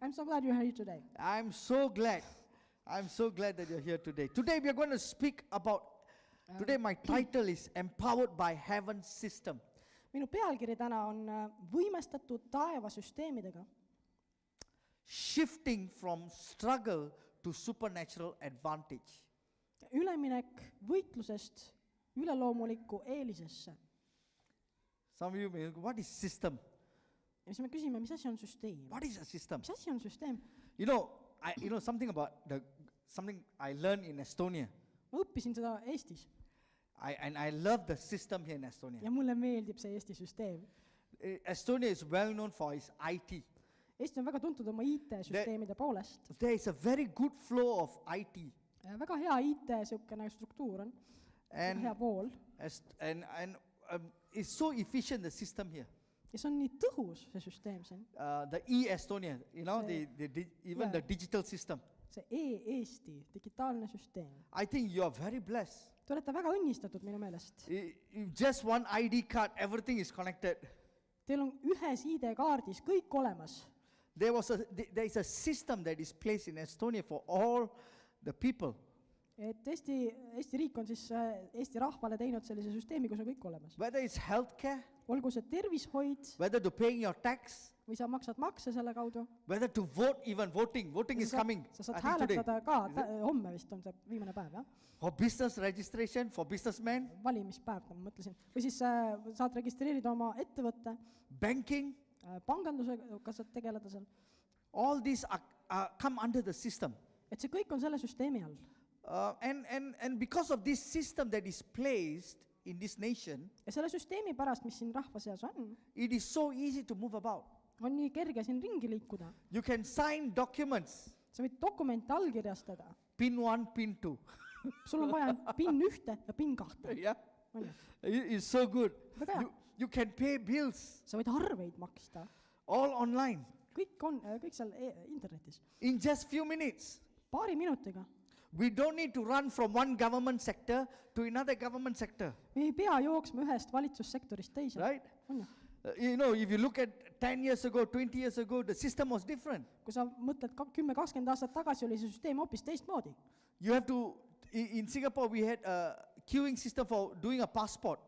I'm so glad you're here today. I'm so glad. I'm so glad that you're here today. Today we are going to speak about, today my title is Empowered by Heaven's System. Minu pealkiri täna on võimestatud taevasüsteemidega. Shifting from struggle to supernatural advantage. Üleminek võitlusest üleloomuliku eelisesse. Some of you may go, what is system? Ja siis me küsime, mis asi on süsteem? What is a system? Mis asi on süsteem? You know something about something I learned in Estonia. Ma õppisin seda Eestis And I love the system here in Estonia. ja mulle meeldib see Eesti süsteem. Estonia is well known for its IT. Eesti on väga tuntud oma IT-süsteemide poolest. There is a very good flow of IT. Väga hea IT-sihukene struktuur on. Väga hea vool. And it's so efficient, the system here. Ja see on nii tõhus, see süsteem siin. The e-Estonia, even the digital system. See e-Eesti, digitaalne süsteem. I think you are very blessed. Te olete väga õnnistatud minu meelest. Just one ID card, everything is connected. Teil on ühes ID-kaardis kõik olemas. There is a system that is placed in Estonia for all the people. Et Eesti riik on siis Eesti rahvale teinud sellise süsteemi, kus on kõik olemas. Whether it's healthcare, Olgu see tervishoid, whether to paying your tax, või sa maksad makse selle kaudu. whether to vote, even voting is coming. Sa saad I think today. hääletada ka, homme vist on see viimane päev, jah? For business registration, for businessmen, Valimispäev, ma mõtlesin. Või siis saad registreerida oma ettevõtte, banking, pangandusega saad tegeleda seal. all these come under the system. Et see kõik on selle süsteemi all. And because of this system that is placed in this nation, Ja selle süsteemi pärast, mis siin rahva seas on, it is so easy to move about. on nii kerge siin ringi liikuda. You can sign documents, Sa võid dokumente allkirjastada. pin 1, pin 2. Sul on vaja PIN 1 ja PIN 2. Yeah, On ju? it's so good. Väga hea. You can pay bills Sa võid arveid maksta. all online Kõik seal internetis. in just few minutes. Paari minutiga. We don't need to run from one government sector to another government sector, Me ei pea jooksma ühest valitsussektorist teise. right? On ju? If you look at 10 years ago, 20 years ago, the system was different. Kui sa mõtled 10-20 aastat tagasi, oli see süsteem hoopis teistmoodi. You have to, in Singapore, we had a queuing system for doing a passport.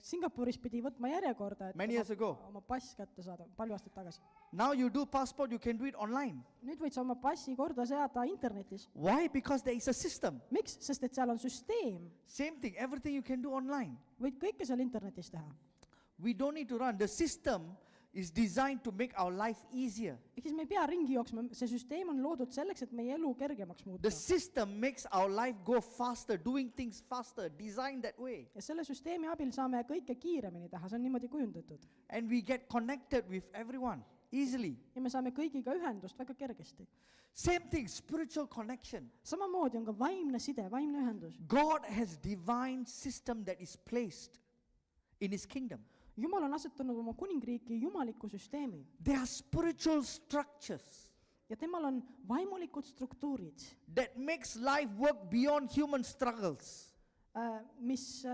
Singapuris pidi võtma järjekorda, Many years ago. oma pass kätte saada, palju aastaid tagasi. Now you do passport, you can do it online. Nüüd võid sa oma passi korda seada internetis. Why? Because there is a system. Miks? Sest et seal on süsteem. Same thing, everything you can do online. Võid kõike seal internetis teha. We don't need to run. The system is designed to make our life easier. Ehk siis me ei pea ringi jooksma, see süsteem on loodud selleks, et meie elu kergemaks muuta. The system makes our life go faster, doing things faster, designed that way. Ja selle süsteemi abil saame kõike kiiremini teha, see on niimoodi kujundatud. And we get connected with everyone easily. Ja me saame kõigiga ühendust väga kergesti. Same thing, spiritual connection. Samamoodi on ka vaimne side, vaimne ühendus. God has divine system that is placed in his kingdom. Jumal on asetanud oma kuningriiki jumaliku süsteemi. There are spiritual structures Ja temal on vaimulikud struktuurid, that makes life work beyond human struggles. mis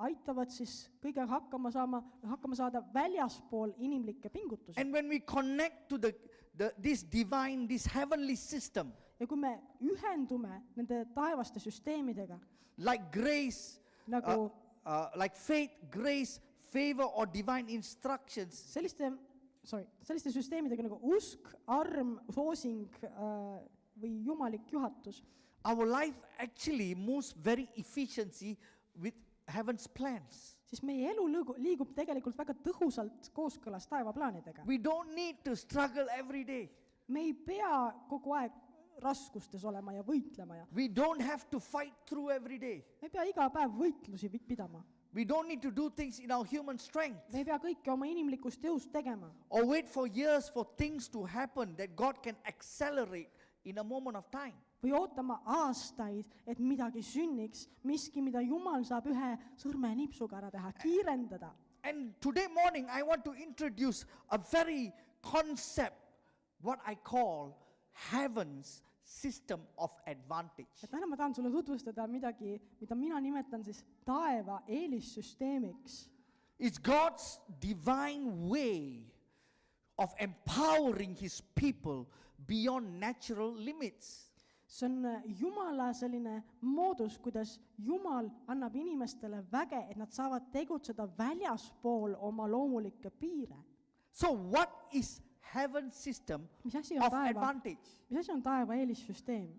aitavad siis kõigega hakkama saada väljaspool inimlikke pingutusi. And when we connect to this divine, this heavenly system, Ja kui me ühendume nende taevaste süsteemidega, like grace, nagu like faith, grace, favor or divine instructions, selliste süsteemidega nagu usk, arm, soosing või jumalik juhatus, our life actually moves very efficiently with heaven's plans. siis meie elu liigub tegelikult väga tõhusalt kooskõlas taeva plaanidega. We don't need to struggle every day. Me ei pea kogu aeg raskustes olema ja võitlema ja We don't have to fight through every day. me ei pea iga päev võitlusi pidama. We don't need to do things in our human strength Me ei pea kõike oma inimlikust jõust tegema. or wait for years for things to happen that God can accelerate in a moment of time. Või ootama aastaid, et midagi sünniks, miski, mida Jumal saab ühe sõrmenipsuga ära teha, kiirendada. And today morning I want to introduce a very concept, what I call heaven's system of advantage. Ja täna ma tahan sulle tutvustada midagi, mida mina nimetan siis taeva eelissüsteemiks. It's God's divine way of empowering his people beyond natural limits. see on Jumala selline moodus, kuidas Jumal annab inimestele väge, et nad saavad tegutseda väljaspool oma loomulikke piire. So what is heaven's system Mis asi on of taeva, advantage? mis asi on taeva eelissüsteem?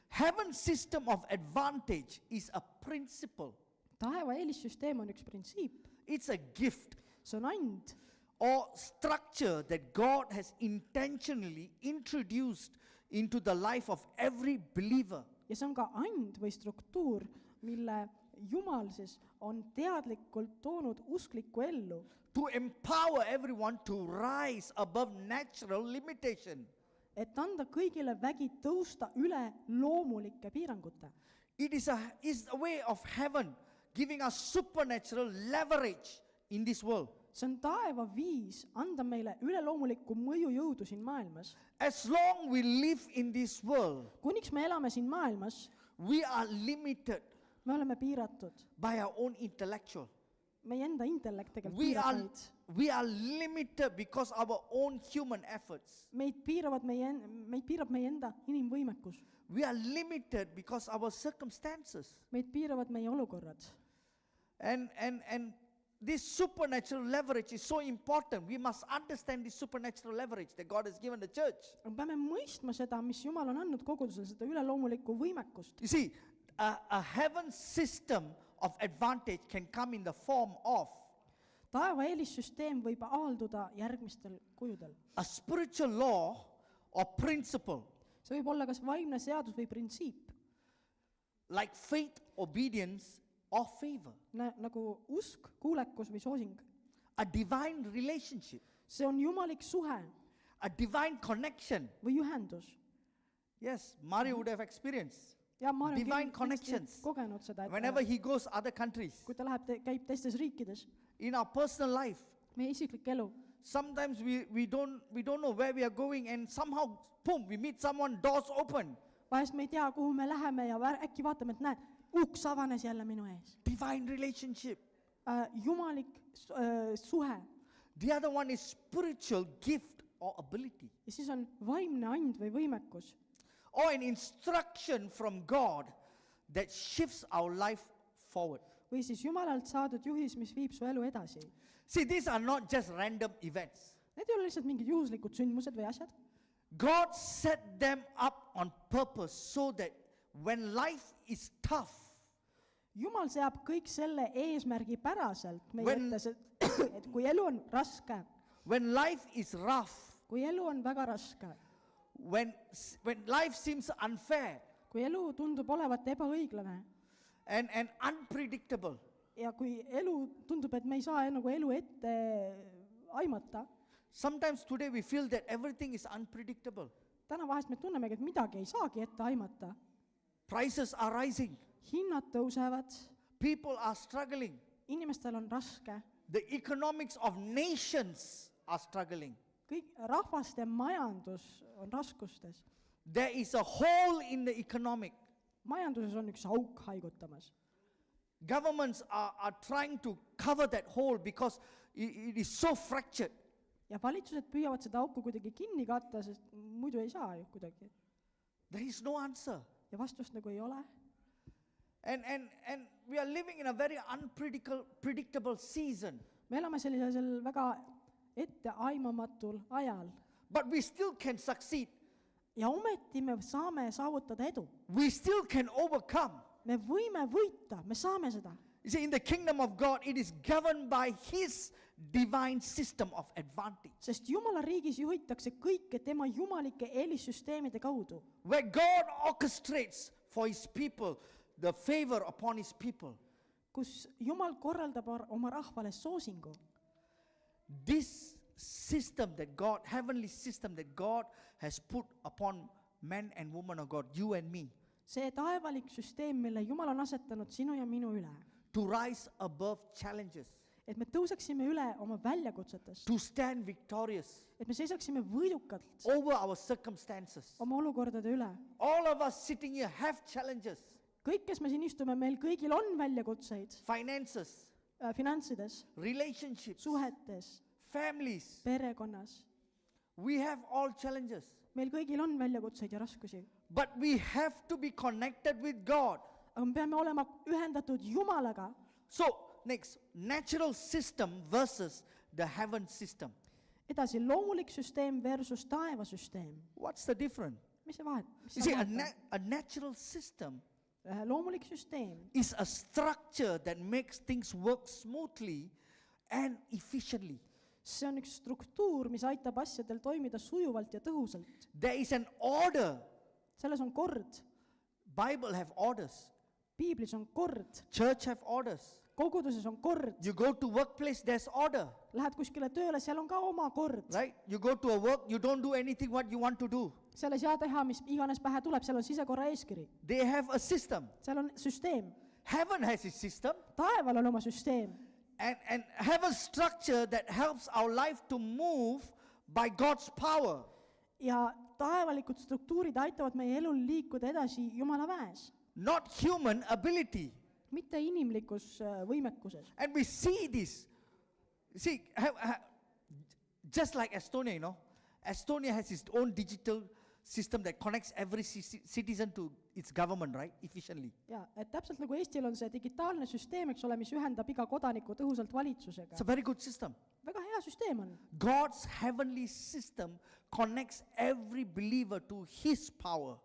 Heaven's system of advantage is a principle. Taeva eelissüsteem on üks printsiip, It's a gift see on and or structure that God has intentionally introduced into the life of every believer. ja see on ka and või struktuur, mille Jumal siis on teadlikult toonud usklikku ellu, To empower everyone to rise above natural limitation. et anda kõigile vägi tõusta üle loomulike piirangute. It is a way of heaven giving us supernatural leverage in this world. see on taeva viis anda meile üleloomulikku mõjujõudu siin maailmas. As long we live in this world, Kuniks me elame siin maailmas, we are limited me oleme piiratud. by our own intellectual. Meie enda intellekt tegelikult We piirab are, meid. we are limited because our own human efforts. Meid piirab meie enda inimvõimekus. We are limited because our circumstances. Meid piiravad meie olukorrad. And this supernatural leverage is so important. We must understand this supernatural leverage that God has given the church. Me peame mõistma seda, mis Jumal on andnud kogudusele, seda üleloomulikku võimekust. You see, a heaven system of advantage can come in the form of Taeva eelissüsteem võib avalduda järgmistel kujudel. a spiritual law or principle, See võib olla kas vaimne seadus või printsiip, like faith, obedience, or favor. nagu usk, kuulekus või soosing. A divine relationship, See on jumalik suhe a divine connection. või ühendus. Yes, Mario would have experienced. Ja ma olen Divine kindlasti connections. kogenud seda, et Whenever he goes other countries, kui ta käib teistes riikides, in our personal life, meie isiklik elu, sometimes we don't know where we are going, and somehow, boom, we meet someone, doors open. vahest me ei tea, kuhu me läheme ja äkki vaatame, et näed, uks avanes jälle minu ees. Divine relationship. Jumalik suhe. The other one is spiritual gift or ability, Ja siis on vaimne and või võimekus. or an instruction from God that shifts our life forward. Või siis Jumalalt saadud juhis, mis viib su elu edasi. See, these are not just random events. Need ei ole lihtsalt mingid juhuslikud sündmused või asjad. God set them up on purpose so that when life is tough, Jumal seab kõik selle eesmärgi päraselt meie When- ette, et kui elu on raske, when life is rough, kui elu on väga raske, when life seems unfair kui elu tundub olevat ebaõiglane and unpredictable, ja kui elu tundub, et me ei saa nagu elu ette aimata, sometimes today we feel that everything is unpredictable. täna vahest me tunnemegi, et midagi ei saagi ette aimata. Prices are rising. Hinnad tõusevad, People are struggling. inimestel on raske, The economics of nations are struggling. kõik rahvaste majandus on raskustes. There is a hole in the economic. Majanduses on üks auk haigutamas. Governments are trying to cover that hole because it is so fractured. Ja valitsused püüavad seda auku kuidagi kinni katta, sest muidu ei saa ju kuidagi. There is no answer. Ja vastust nagu ei ole. And we are living in a very unpredictable season. Me elame sellisel väga etteaimamatul ajal. But we still can succeed. Ja ometi me saame saavutada edu. We still can overcome. Me võime võita, me saame seda. You see, in the kingdom of God, it is governed by His divine system of advantage, Sest Jumala riigis juhitakse kõike tema jumalike eelissüsteemide kaudu, where God orchestrates for His people the favor upon His people. kus Jumal korraldab oma rahvale soosingu. This system that God, heavenly system that God has put upon men and women of God, you and me, See taevalik süsteem, mille Jumal on asetanud sinu ja minu üle, to rise above challenges, et me tõuseksime üle oma väljakutsetest, to stand victorious et me seisaksime võidukalt over our circumstances. oma olukordade üle. All of us sitting here have challenges, Kõik, kes me siin istume, meil kõigil on väljakutseid finances, finantsides, relationships, suhetes, families, perekonnas. We have all challenges. meil kõigil on väljakutseid ja raskusi, But we have to be connected with God. aga me peame olema ühendatud Jumalaga. So, next, natural system versus the heaven system. edasi, loomulik süsteem versus taevasüsteem. What's the difference? mis see vahet? You see, a natural system loomulik süsteem is a structure that makes things work smoothly and efficiently. see on üks struktuur, mis aitab asjadel toimida sujuvalt ja tõhusalt. There is an order. selles on kord, Bible have orders. piiblis on kord, Church have orders. koguduses on kord, You go to workplace, there's order, lähed kuskile tööle, seal on ka oma kord. right? You go to a work, you don't do anything what you want to do. seal ei saa teha, mis iganes pähe tuleb, seal on sisekorra eeskiri, They have a system. seal on süsteem. Heaven has its system, taeval on oma süsteem and have a structure that helps our life to move by God's power. ja taevalikud struktuurid aitavad meie elul liikuda edasi Jumala väes, Not human ability. mitte inimlikus võimekuses. And we see this. See, just like Estonia, you know, Estonia has its own digital system that connects every citizen to its government, right? Efficiently. ja et täpselt nagu Eestil on see digitaalne süsteem, eks ole, mis ühendab iga kodaniku tõhusalt valitsusega. It's a very good system. väga hea süsteem on. God's heavenly system connects every believer to his power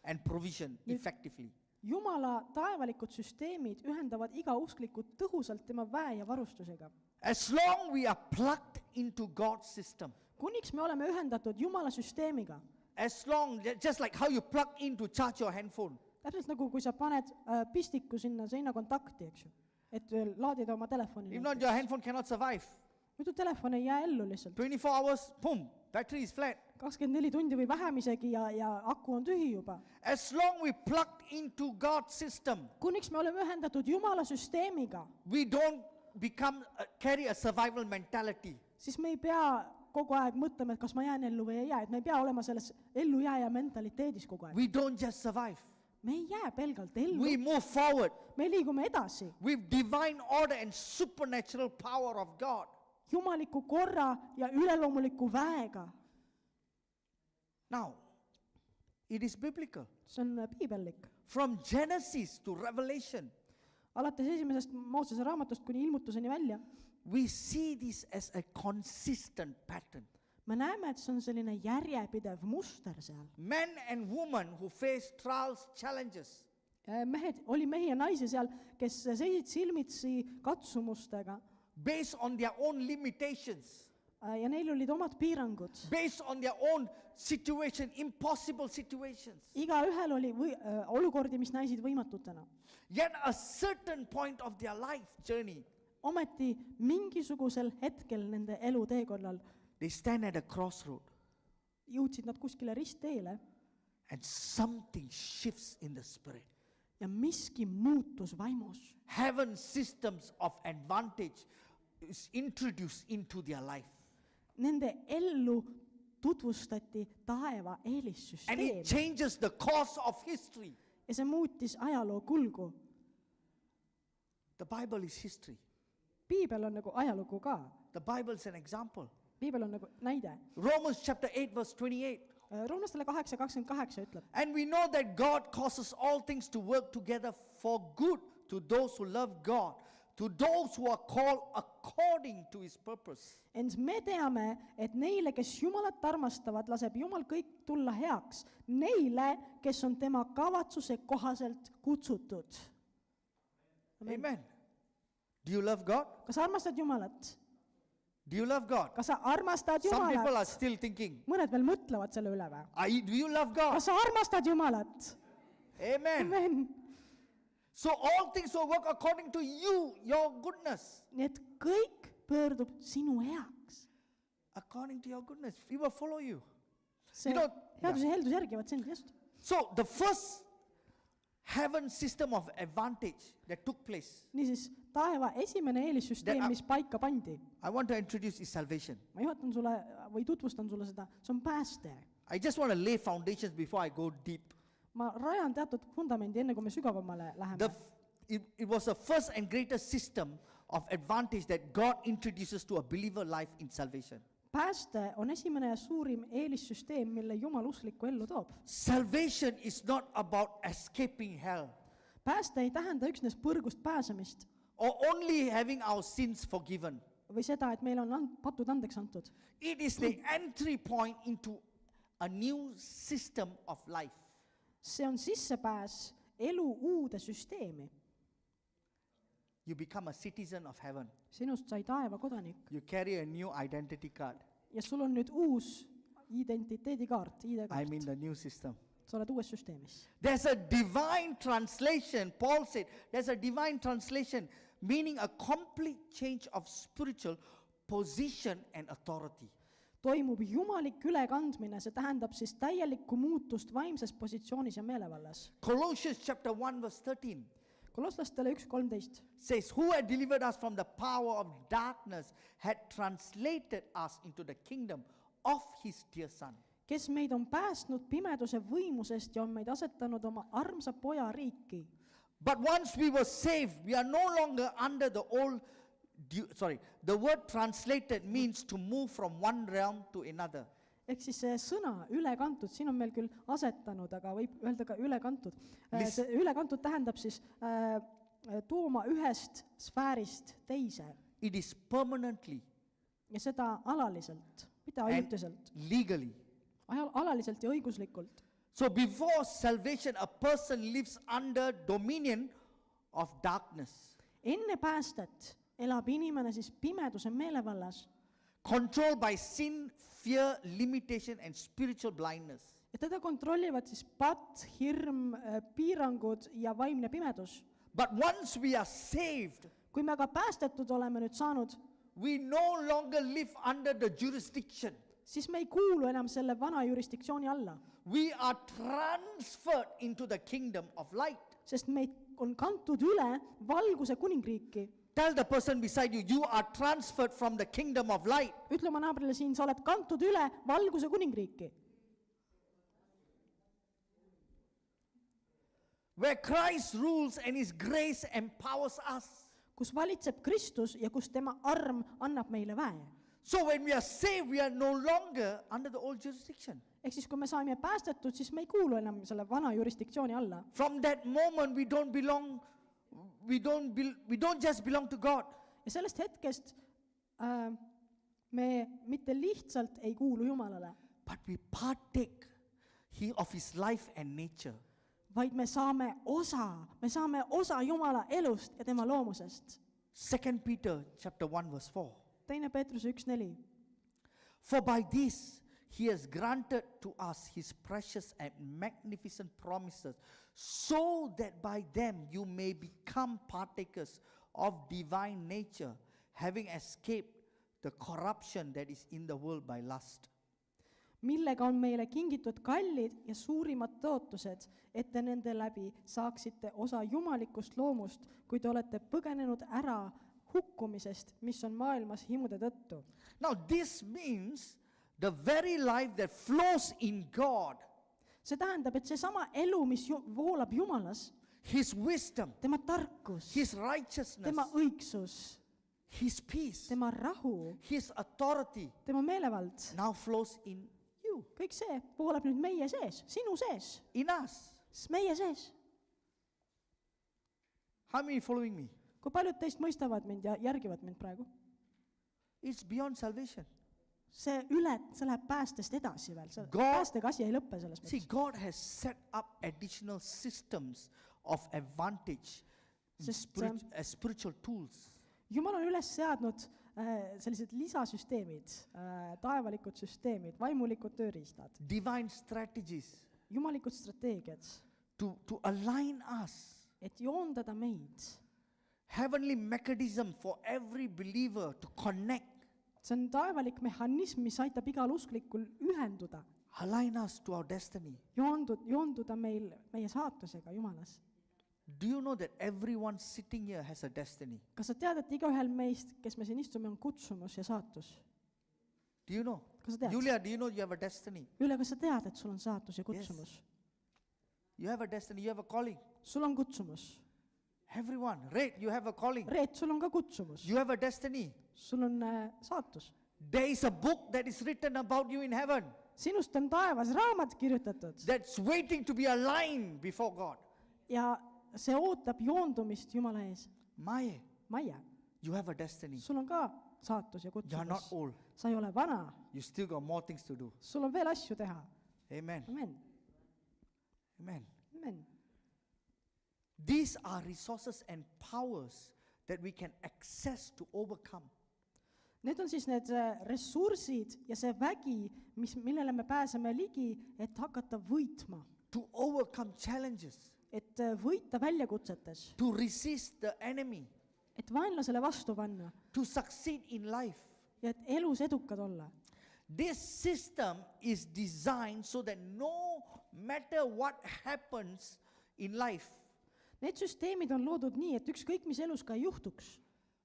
and provision effectively. Jumala taevalikud süsteemid ühendavad iga usklikku tõhusalt tema väe ja varustusega. As long we are plugged into God's system, kuniks me oleme ühendatud Jumala süsteemiga, as long, just like how you plug in to charge your handphone, täpselt nagu kui sa paned pistiku sinna seina kontakti, eks ju, et laadida oma telefoni. if not, your handphone cannot survive. muidu telefon ei jää ellu lihtsalt. 24 hours, boom, battery is flat. 24 tundi või vähem isegi ja aku on tühi juba. As long we plugged into God's system, kuniks me oleme ühendatud Jumala süsteemiga, we don't carry a survival mentality. siis me ei pea kogu aeg mõtlema, et kas ma jään ellu või ei jää, et me ei pea olema selles ellujääja mentaliteedis kogu aeg. We don't just survive. me ei jää pelgalt ellu, We move forward me liigume edasi with divine order and supernatural power of God. jumaliku korra ja üleloomuliku väega. Now, it is biblical. see on piibellik. From Genesis to Revelation, alates esimesest Moosese raamatust kuni ilmutuseni välja, we see this as a consistent pattern. me näeme, et see on selline järjepidev muster seal. Men and women who face trials, challenges, oli mehi ja naisi seal, kes seisid silmitsi katsumustega based on their own limitations, ja neil olid omad piirangud. based on their own situation, impossible situations. igaühel oli olukordi, mis näisid võimatutena. Yet a certain point of their life journey, ometi mingisugusel hetkel nende eluteekonnal they stand at a crossroad jõudsid nad kuskile ristteele and something shifts in the spirit. ja miski muutus vaimus. Heaven systems of advantage is introduced into their life. Nende ellu tutvustati taeva And eelissüsteem it changes the course of history. ja see muutis ajaloo kulgu. The Bible is history. piibel on nagu ajalugu ka. The Bible is an example. piibel on nagu näide. Romans chapter 8 verse 28. Roomlastele 8:28 ütleb, And we know that God causes all things to work together for good to those who love God, to those who are called according to his purpose. ent me teame, et neile, kes Jumalat armastavad, laseb Jumal kõik tulla heaks, neile, kes on tema kavatsuse kohaselt kutsutud. Amen. Do you love God? kas sa armastad Jumalat? Do you love God? kas sa armastad Some people are Jumalat? still thinking, mõned veel mõtlevad selle üle või? do you love God? kas sa armastad Jumalat? Amen. Amen. So all things will work according to you, your goodness. nii et kõik pöördub sinu heaks. According to your goodness. We will follow you. see You know- headuse ja heldus järgivad sind, just. So the first heaven system of advantage that took place, niisiis, taeva esimene eelissüsteem, mis paika pandi, I want to introduce is salvation. ma juhatan sulle või tutvustan sulle seda, see on pääste. I just want to lay foundations before I go deep. ma rajan teatud vundamendi, enne kui me sügavamale läheme. It was the first and greatest system of advantage that God introduces to a believer life in salvation. pääste on esimene ja suurim eelissüsteem, mille Jumal usklikku ellu toob. Salvation is not about escaping hell Pääste ei tähenda üksnes põrgust pääsemist or only having our sins forgiven. või seda, et meile on patud andeks antud. It is the entry point into a new system of life. See on sissepääs elu uude süsteemi. You become a citizen of heaven. Sinust sai taeva kodanik You carry a new identity card. ja sul on nüüd uus identiteedikaart, I'm in ID-kaart. the new system. Sa oled uues süsteemis. There's a divine translation. Paul said there's a divine translation, meaning a complete change of spiritual position and authority. Toimub jumalik ülekandmine, see tähendab siis täielikku muutust vaimses positsioonis ja meelevallas. Colossians chapter 1 verse 13 Kolosslastele 1:13. says, who had delivered us from the power of darkness, had translated us into the kingdom of his dear son. Kes meid on päästnud pimeduse võimusest ja on meid asetanud oma armsa poja riiki. But once we were saved, we are no longer under the old, the word translated means to move from one realm to another. Ehk siis see sõna ülekantud, siin on meil küll asetanud, aga võib öelda ka ülekantud. See ülekantud tähendab siis tooma ühest sfäärist teise It is permanently ja seda alaliselt, mitte and ajutiselt, legally. alaliselt ja õiguslikult. So before salvation, a person lives under dominion of darkness, Enne päästet elab inimene siis pimeduse meelevallas controlled by sin, fear, limitation, and spiritual blindness. ja teda kontrollivad siis patt, hirm, piirangud ja vaimne pimedus. But once we are saved, Kui me aga päästetud oleme nüüd saanud, we no longer live under the jurisdiction. siis me ei kuulu enam selle vana jurisdiktsiooni alla, We are transferred into the kingdom of light. sest meid on kantud üle valguse kuningriiki. Tell the person beside you, you are transferred from the kingdom of light. Ütle oma naabrile siin, sa oled kantud üle valguse kuningriiki, Where Christ rules and his grace empowers us. kus valitseb Kristus ja kus tema arm annab meile väe. So when we are saved, we are no longer under the old jurisdiction. Ehk siis, kui me saime päästetud, siis me ei kuulu enam selle vana jurisdiktsiooni alla. From that moment, we don't just belong to God. Ja sellest hetkest me mitte lihtsalt ei kuulu Jumalale, But we partake of his life and nature. vaid me saame osa Jumala elust ja tema loomusest. 2 Peter chapter 1 verse 4. Teine Peetruse 1:4. For by this he has granted to us his precious and magnificent promises, so that by them you may become partakers of divine nature, having escaped the corruption that is in the world by lust. Millega on meile kingitud kallid ja suurimad tõotused, et te nende läbi saaksite osa jumalikust loomust, kui te olete põgenenud ära hukkumisest, mis on maailmas himude tõttu. Now this means the very life that flows in God, See tähendab, et seesama elu, mis voolab Jumalas, his wisdom, tema tarkus, his righteousness, tema õigsus, his peace, tema rahu, his authority tema meelevald, now flows in you, kõik see voolab nüüd meie sees, sinu sees, in us. meie sees. How many following me? Kui paljud teist mõistavad mind ja järgivad mind praegu? It's beyond salvation. See läheb päästest edasi veel, God- päästega asi ei lõppe selles See, mõttes. God has set up additional systems of advantage Sest, as spiritual tools. Jumal on üles seadnud sellised lisasüsteemid, taevalikud süsteemid, vaimulikud tööriistad, Divine strategies jumalikud strateegiad, to align us. et joondada meid. Heavenly mechanism for every believer to connect, See on taevalik mehhanism, mis aitab igal usklikul ühenduda, align us to our destiny. joonduda meie saatusega Jumalas. Do you know that everyone sitting here has a destiny? Kas sa tead, et igaühel meist, kes me siin istume, on kutsumus ja saatus? Do you know? Kas sa tead? Julia, do you know you have a destiny? Üle, kas sa tead, et sul on saatus ja kutsumus? You have a destiny, you have a calling. Sul on kutsumus. Everyone, Red, you have a calling. Reet, sul on ka kutsumus. You have a destiny. Sul on saatus. There is a book that is written about you in heaven sinust on taevas raamat kirjutatud that's waiting to be aligned before God. ja see ootab joondumist Jumala ees. Maie, Maie, you have a destiny. sul on ka saatus ja You are not kutsumus. old. Sa ei ole vana, You still got more things to do. sul on veel asju teha. Amen. Amen. Amen. Amen. These are resources and powers that we can access to overcome. Need on siis need ressursid ja see vägi, millele me pääseme ligi, et hakata võitma, To overcome challenges. et võita väljakutsetes, To resist the enemy. et vaenlasele vastu panna To succeed in life. ja et elus edukad olla. This system is designed so that no matter what happens in life, Need süsteemid on loodud nii, et ükskõik mis elus ka ei juhtuks,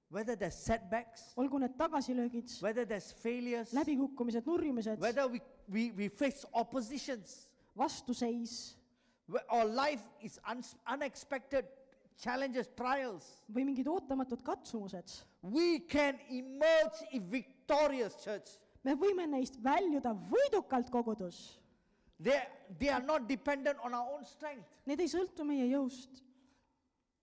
whether there's setbacks, olgu need tagasilöögid, whether there's failures, läbikukkumised, nurjumised, whether we face oppositions, vastuseis or life is unexpected challenges, trials, või mingid ootamatud katsumused, we can emerge victorious, church. me võime neist väljuda võidukalt kogudus. They are not dependent on our own strength. Need ei sõltu meie jõust,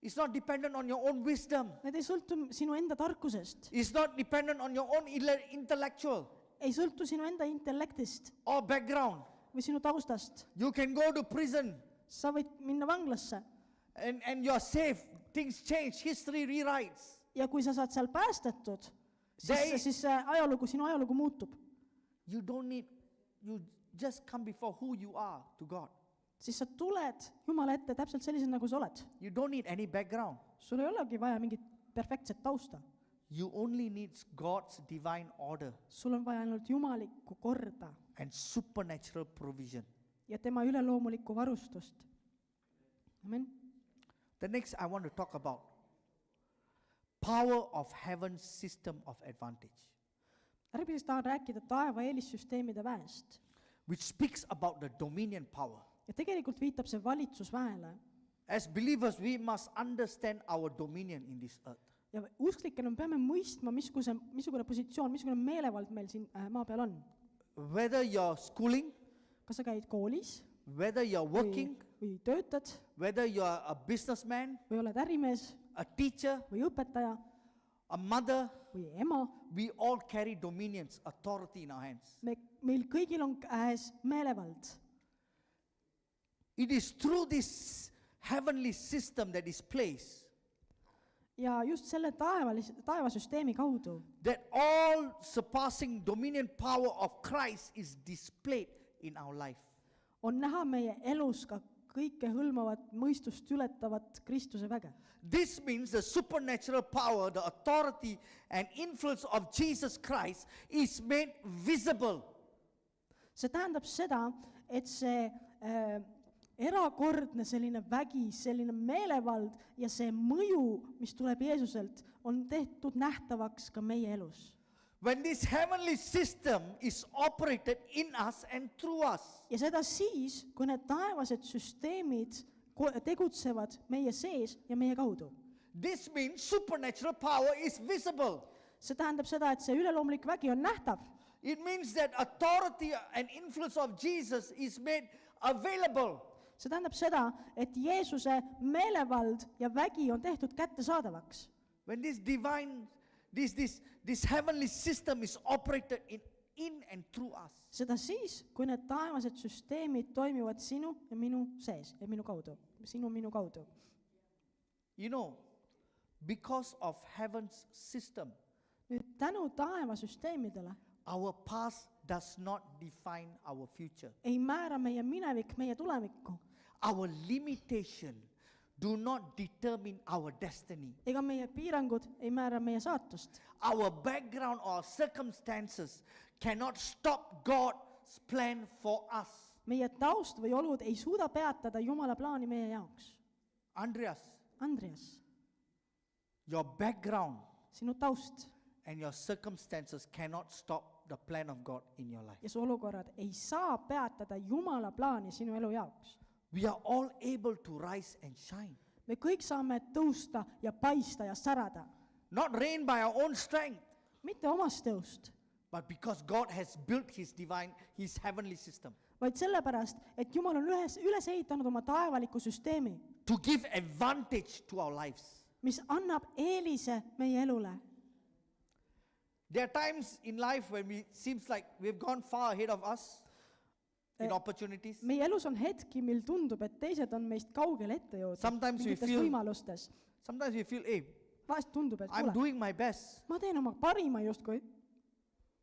It's not dependent on your own wisdom. need ei sõltu sinu enda tarkusest, It's not dependent on your own intellectual ei sõltu sinu enda intellektist or background. või sinu taustast. You can go to prison Sa võid minna vanglasse and you're safe. Things change. History rewrites. ja kui sa saad seal päästetud, They- siis sinu ajalugu muutub. You just come before who you are to God. Siis sa tuled Jumala ette täpselt sellisena, nagu sa oled. You don't need any background. Sul ei olegi vaja mingit perfektset tausta. You only need God's divine order Sul on vaja ainult jumalikku korda and supernatural provision. ja tema üleloomulikku varustust. Amen. The next I want to talk about power of heaven's system of advantage, Järgmiseks tahan rääkida taeva eelissüsteemide väest. which speaks about the dominion power. Ja tegelikult viitab see valitsusväele. As believers, we must understand our dominion in this earth. Ja usklikena me peame mõistma, missugune positsioon, missugune meelevald meil siin maa peal on. Whether you're schooling, Kas sa käid koolis whether you're working, või töötad whether you're a businessman, või oled ärimees a teacher, või õpetaja a mother, või ema, we all carry dominions, authority in our hands. meil kõigil on käes meelevald. It is through this heavenly system that is placed Ja just selle taevasüsteemi kaudu that all surpassing dominion power of Christ is displayed in our life. on näha meie elus ka kõikehõlmavat mõistust ületavat Kristuse väge. This means the supernatural power, the authority and influence of Jesus Christ is made visible. See tähendab seda, et see erakordne selline vägi, selline meelevald ja see mõju, mis tuleb Jeesuselt, on tehtud nähtavaks ka meie elus. When this heavenly system is operated in us and through us, Ja seda siis, kui need taevased süsteemid tegutsevad meie sees ja meie kaudu. this means supernatural power is visible. See tähendab seda, et see üleloomulik vägi on nähtav. It means that authority and influence of Jesus is made available. See tähendab seda, et Jeesuse meelevald ja vägi on tehtud kättesaadavaks. When this divine, this heavenly system is operated in and through us. Seda siis, kui need taevased süsteemid toimivad sinu ja minu sees ja minu kaudu, minu kaudu. You know, because of heaven's system, Nüüd tänu taevasüsteemidele our past does not define our future. ei määra meie minevik meie tulevikku Our limitation do not determine our destiny. ega meie piirangud ei määra meie saatust. Our background or circumstances cannot stop God's plan for us. Meie taust või olud ei suuda peatada Jumala plaani meie jaoks. Andreas, Andreas, your background sinu taust and your circumstances cannot stop the plan of God in your life. ja su olukorrad ei saa peatada Jumala plaani sinu elu jaoks. We are all able to rise and shine, Me kõik saame tõusta ja paista ja särada. not reign by our own strength, Mitte omast tõust, but because God has built his heavenly system vaid sellepärast, et Jumal on üles ehitanud oma taevaliku süsteemi, to give advantage to our lives. mis annab eelise meie elule. There are times in life when it seems like we've gone far ahead of us in opportunities. Meie elus on hetki, mil tundub, et teised on meist kaugel ette jõudnud Sometimes we mingites feel- võimalustes. Sometimes we feel, hey, Vahest tundub, et I'm kuule, doing my best. ma teen oma parima justkui,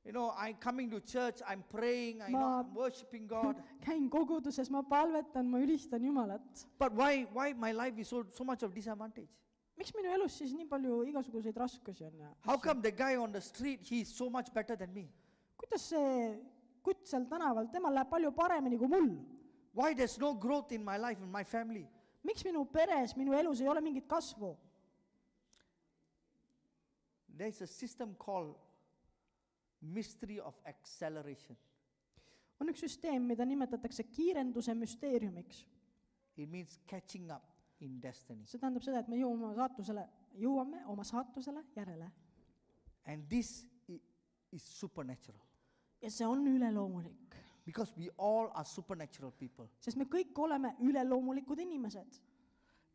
You know, I'm coming to church, I'm praying, I'm worshiping God. käin koguduses, ma palvetan, ma ülistan Jumalat. But why my life is so much of disadvantage? Miks minu elus siis nii palju igasuguseid raskusi on? Ja How come the guy on the street, he is so much better than me? kuidas see kutt seal tänaval, temal läheb palju paremini kui mul? Why there's no growth in my life, in my family? Miks minu peres, minu elus ei ole mingit kasvu? There's a system called mystery of acceleration. On üks süsteem, mida nimetatakse kiirenduse müsteeriumiks. It means catching up in destiny. See tähendab seda, et me jõuame oma saatusele järele. And this is supernatural. Ja see on üleloomulik. Because we all are supernatural people. Sest me kõik oleme üleloomulikud inimesed.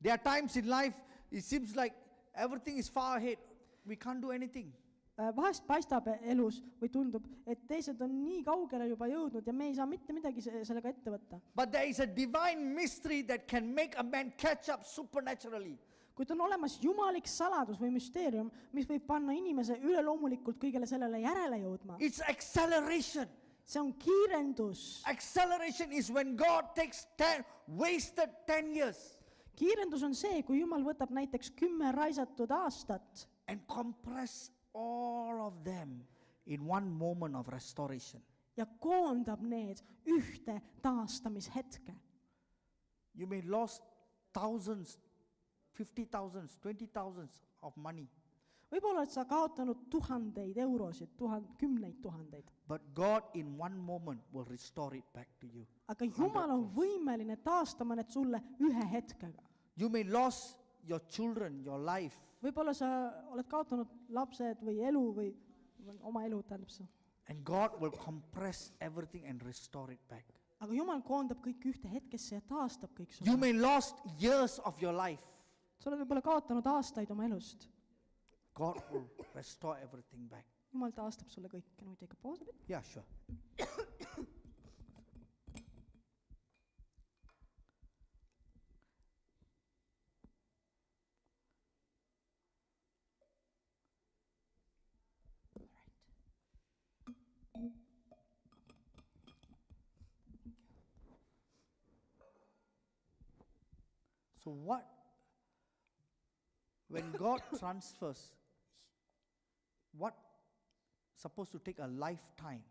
There are times in life, it seems like everything is far ahead. We can't do anything. Vahest paistab elus või tundub, et teised on nii kaugele juba jõudnud ja me ei saa mitte midagi sellega ette võtta. But there is a divine mystery that can make a man catch up supernaturally. Kuid on olemas jumalik saladus või müsteerium, mis võib panna inimese üleloomulikult kõigele sellele järele jõudma. It's acceleration. See on kiirendus. Acceleration is when God takes wasted 10 years Kiirendus on see, kui Jumal võtab näiteks 10 raisatud aastat and compress all of them in one moment of restoration. ja koondab need ühte taastamishetke. You may lost thousands, 50,000, 20,000 of money, Võib-olla, et sa kaotanud tuhandeid eurosid, kümneid tuhandeid. but God in one moment will restore it back to you. Aga Jumal on võimeline taastama need sulle ühe hetkega. You may lose your children, your life, Võib-olla sa oled kaotanud lapsed või elu või oma elu, tähendab see. and God will compress everything and restore it back. Aga Jumal koondab kõik ühte hetkesse ja taastab kõik You sulle. may lost years of your life. Sa oled võib-olla kaotanud aastaid oma elust. God will restore everything back. Jumal taastab sulle kõik. Can we take a pause a bit? Yeah, sure. So when God transfers, what supposed to take a lifetime,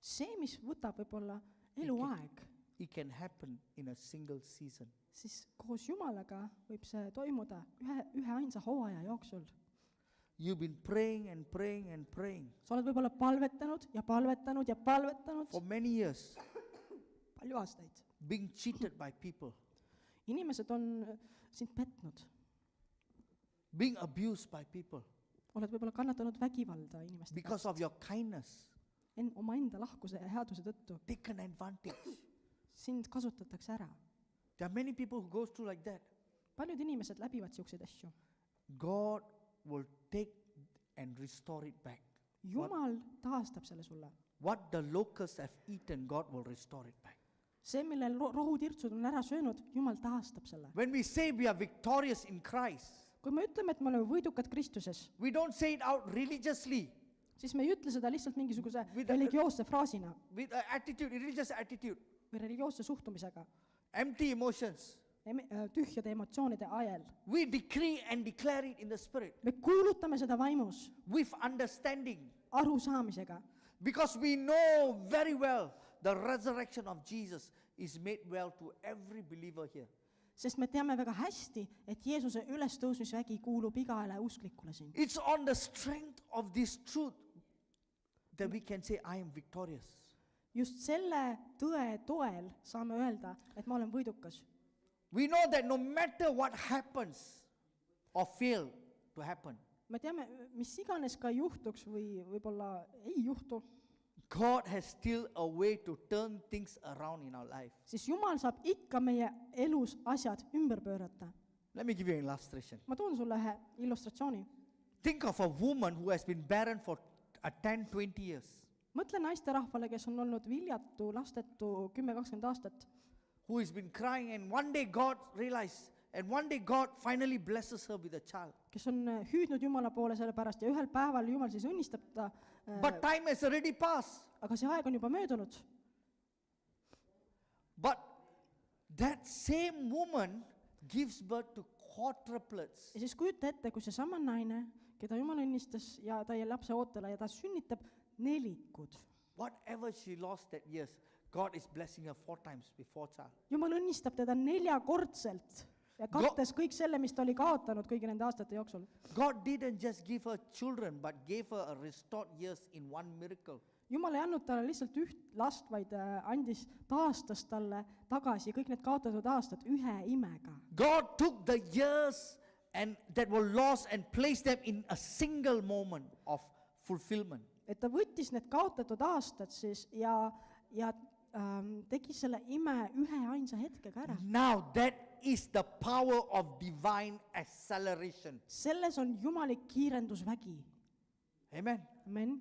See, mis võtab võib-olla eluaeg, it can happen in a single season. siis koos Jumalaga võib see toimuda ühe ainsa hooaja jooksul. You've been praying and praying and praying Sa oled võib-olla palvetanud ja palvetanud ja palvetanud for many years, palju aastaid. being cheated by people, Inimesed on sind petnud. being abused by people Oled võib-olla kannatanud vägivalda inimeste because of your kindness, omaenda lahkuse ja headuse tõttu. taken advantage. Sind kasutatakse ära. There are many people who go through like that. Paljud inimesed läbivad siukseid asju. God will take and restore it back. Jumal taastab selle sulle. What the locusts have eaten, God will restore it back. See, millel rohutirtsud on ära söönud, Jumal taastab selle. When we say we are victorious in Christ, Kui me ütleme, et me oleme võidukad Kristuses, we don't say it out religiously siis me ei ütle seda lihtsalt mingisuguse With- religioosse fraasina with an attitude, religious attitude, või religioosse suhtumisega, empty emotions. tühjade emotsioonide ajel. We decree and declare it in the spirit Me kuulutame seda vaimus, with understanding, arusaamisega, because we know very well the resurrection of Jesus is made well to every believer here. sest me teame väga hästi, et Jeesuse ülestõusmisvägi kuulub igale usklikule siin. It's on the strength of this truth that we can say, I am victorious. Just selle tõe toel saame öelda, et ma olen võidukas. We know that no matter what happens or fail to happen, me teame, mis iganes ka juhtuks või võib-olla ei juhtu, God has still a way to turn things around in our life. siis Jumal saab ikka meie elus asjad ümber pöörata. Let me give you an illustration. Ma toon sulle ühe illustratsiooni. Think of a woman who has been barren for 10-20 years, Mõtle naisterahvale, kes on olnud viljatu, lastetu 10-20 aastat, who has been crying, and one day God realized, and one day God finally blesses her with a child. kes on hüüdnud Jumala poole selle pärast ja ühel päeval Jumal siis õnnistab ta, But time has already passed. aga see aeg on juba möödunud. But that same woman gives birth to quadruplets. Ja siis kujuta ette, kui seesama naine, keda Jumal õnnistas ja ta jäi lapse ootele ja ta sünnitab nelikud. Whatever she lost that years, God is blessing her 4 times with 4 child. Jumal õnnistab teda 4-kordselt ja kattes kõik selle, mis ta oli kaotanud kõigi nende aastate jooksul. God didn't just give her children, but gave her a restored years in one miracle. Jumal ei andnud talle lihtsalt üht last, vaid taastas talle tagasi kõik need kaotatud aastad ühe imega. God took the years and that were lost and placed them in a single moment of fulfillment. Et ta võttis need kaotatud aastad siis ja tegi selle ime ühe ainsa hetkega ära. Now that is the power of divine acceleration. Selles on jumalik kiirendusvägi. Amen. Amen.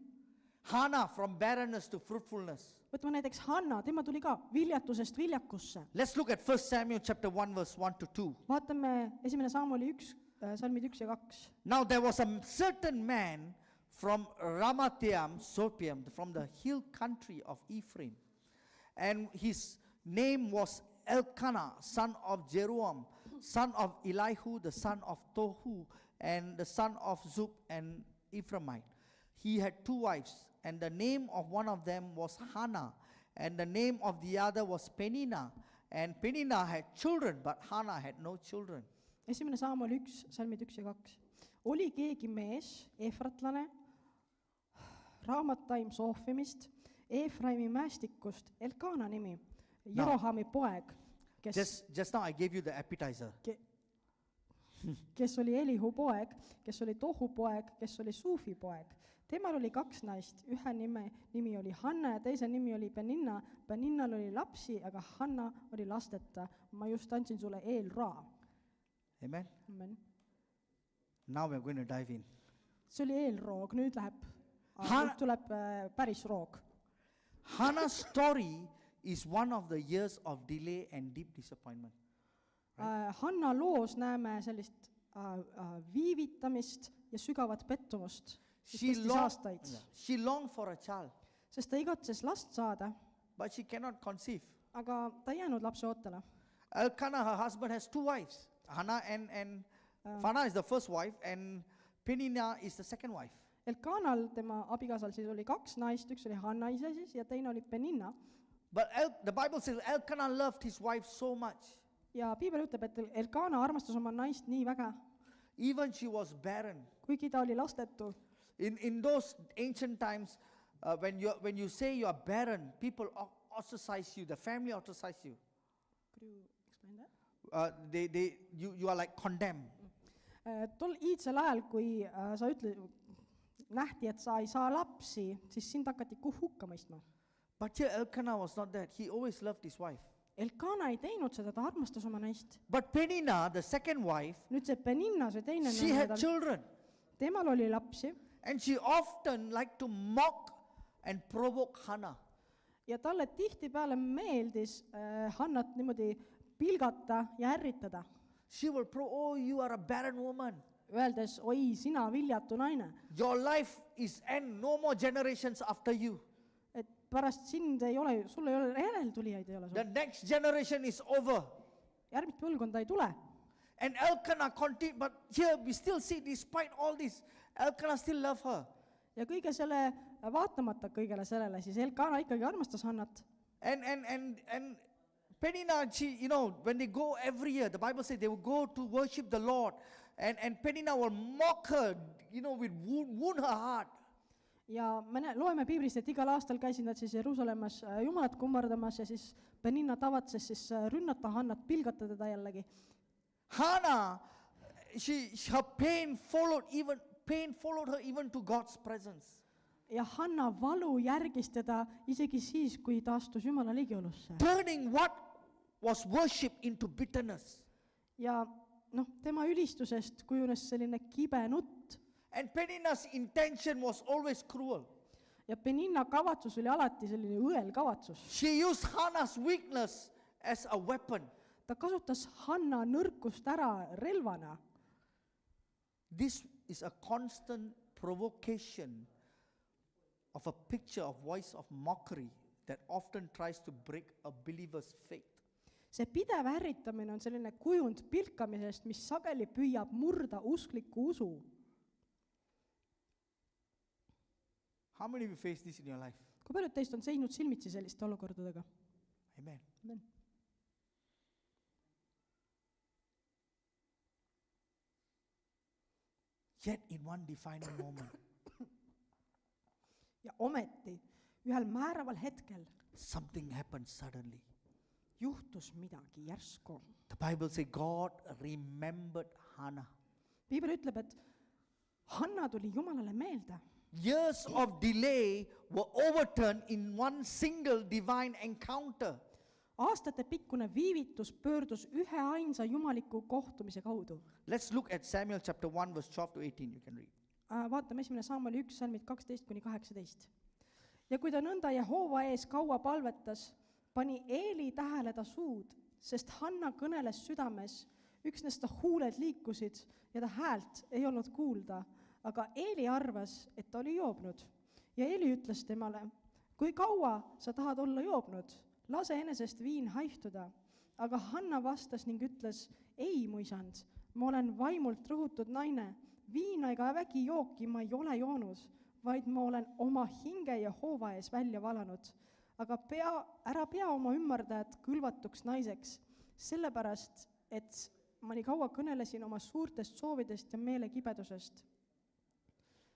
Hannah from barrenness to fruitfulness. Võtame näiteks Hanna, tema tuli ka viljatusest viljakusse. Let's look at 1 Samuel chapter 1 verse 1 to 2. Vaatame 1. Samueli 1, salmid 1 ja 2. Now there was a certain man from Ramathaim, Sopiam, from the hill country of Ephraim, and his name was Elkanah, son of Jeroam, son of Elihu, the son of Tohu, and the son of Zub, and Ephraimite. He had 2 wives, and the name of one of them was Hannah, and the name of the other was Peninnah. And Peninnah had children, but Hannah had no children. 1. Samuel 1, salmid 1 ja 2. Oli keegi mees, efratlane, Raamataim Soofimist, Efraimi mäestikust, Elkana nimi, Jerohami poeg, Just now I gave you the appetizer. kes oli Elihu poeg, kes oli Tohu poeg, kes oli Suufi poeg. Temal oli 2 naist, ühe nimi oli Hanna ja teise nimi oli Peninna. Peninnal oli lapsi, aga Hanna oli lasteta. Ma just andsin sulle eelraa. Amen. Amen. Now we are going to dive in. See oli eelroog, nüüd tuleb päris roog. Hannah's story is one of the years of delay and deep disappointment. Hanna loos näeme sellist viivitamist ja sügavat pettumust, mis kestis aastaid. She longed for a child, Sest ta igatses last saada, but she cannot conceive. aga ta ei jäänud lapse ootele. Elkanah, her husband, has 2 wives. Hannah and Hannah is the first wife, and Peninnah is the second wife. Elkanal, tema abikaasal siis oli 2 naist, üks oli Hanna ise siis ja teine oli Peninna. But the Bible says Elkanah loved his wife so much. Ja Piibel ütleb, et Elkana armastas oma naist nii väga, Even she was barren. kuigi ta oli lastetu. In those ancient times, when you say you are barren, people ostracize you, the family ostracize you. Could you explain that? You are like condemned. Tol iidsel ajal, kui sa nähti, et sa ei saa lapsi, siis sind hakati hukka mõistma. But here Elkanah was not that. He always loved his wife. Elkana ei teinud seda, ta armastas oma naist. But Peninnah, the second wife, Nüüd see Peninna, see teine she had children. temal oli lapsi And she often liked to mock and provoke Hannah. ja talle tihtipeale meeldis Hannat niimoodi pilgata ja ärritada, She will oh, you are a barren woman. öeldes, oi, sina viljatu naine, Your life is end. No more generations after you. et pärast sind ei ole, sul ei ole järeltulijaid, ei ole The sul. next generation is over. Järgmist põlvkonda ei tule. And Elkanah continued, but here we still see, despite all this, Elkanah still loved her. Ja kõige selle, vaatamata kõigele sellele, siis Elkana ikkagi armastas Hannat. And Peninnah, she, when they go every year, the Bible says they will go to worship the Lord. And Peninnah will mock her, will wound her heart. Ja me loeme Piiblist, et igal aastal käisid nad siis Jeruusalemmas Jumalat kummardamas ja siis Peninna tavatses siis rünnata Hannat, pilgata teda jällegi. Hannah, her pain followed even pain followed her even to God's presence. ja Hanna valu järgis teda isegi siis, kui ta astus Jumala ligiolusse. Turning what was worship into bitterness. ja tema ülistusest kujunes selline kibe nutt. And Peninnah's intention was always cruel. ja Peninna kavatsus oli alati selline õel kavatsus. She used Hannah's weakness as a weapon. ta kasutas Hanna nõrkust ära relvana. This is a constant provocation of a picture of voice of mockery that often tries to break a believer's faith. see pidev ärritamine on selline kujund pilkamisest, mis sageli püüab murda uskliku usu. How many of you face this in your life? kui paljud teist on seisnud silmitsi selliste olukordadega? Amen. Amen. Yet in one defining moment, ja ometi ühel määraval hetkel something happened suddenly. juhtus midagi järsku. The Bible says God remembered Hannah. piibel ütleb, et Hanna tuli Jumalale meelde. Years of delay were overturned in one single divine encounter. aastatepikkune viivitus pöördus ühe ainsa jumaliku kohtumise kaudu. Let's look at Samuel chapter 1 verse 12 to 18, you can read. Vaatame 1. Samueli 1 salmid 12-18. ja kui ta nõnda Jehova ees kaua palvetas, pani Eeli tähele ta suud, sest Hanna kõneles südames, üksnes ta huuled liikusid ja ta häält ei olnud kuulda, aga Eeli arvas, et ta oli joobnud. ja Eeli ütles temale, kui kaua sa tahad olla joobnud, lase enesest viin haihtuda. aga Hanna vastas ning ütles, ei, mu isand, ma olen vaimult rõhutud naine, viina ega vägijooki ma ei ole joonud, vaid ma olen oma hinge Jehova ees välja valanud. aga ära pea oma ümmardajat kõlvatuks naiseks, sellepärast, et ma nii kaua kõnelesin oma suurtest soovidest ja meelekibedusest.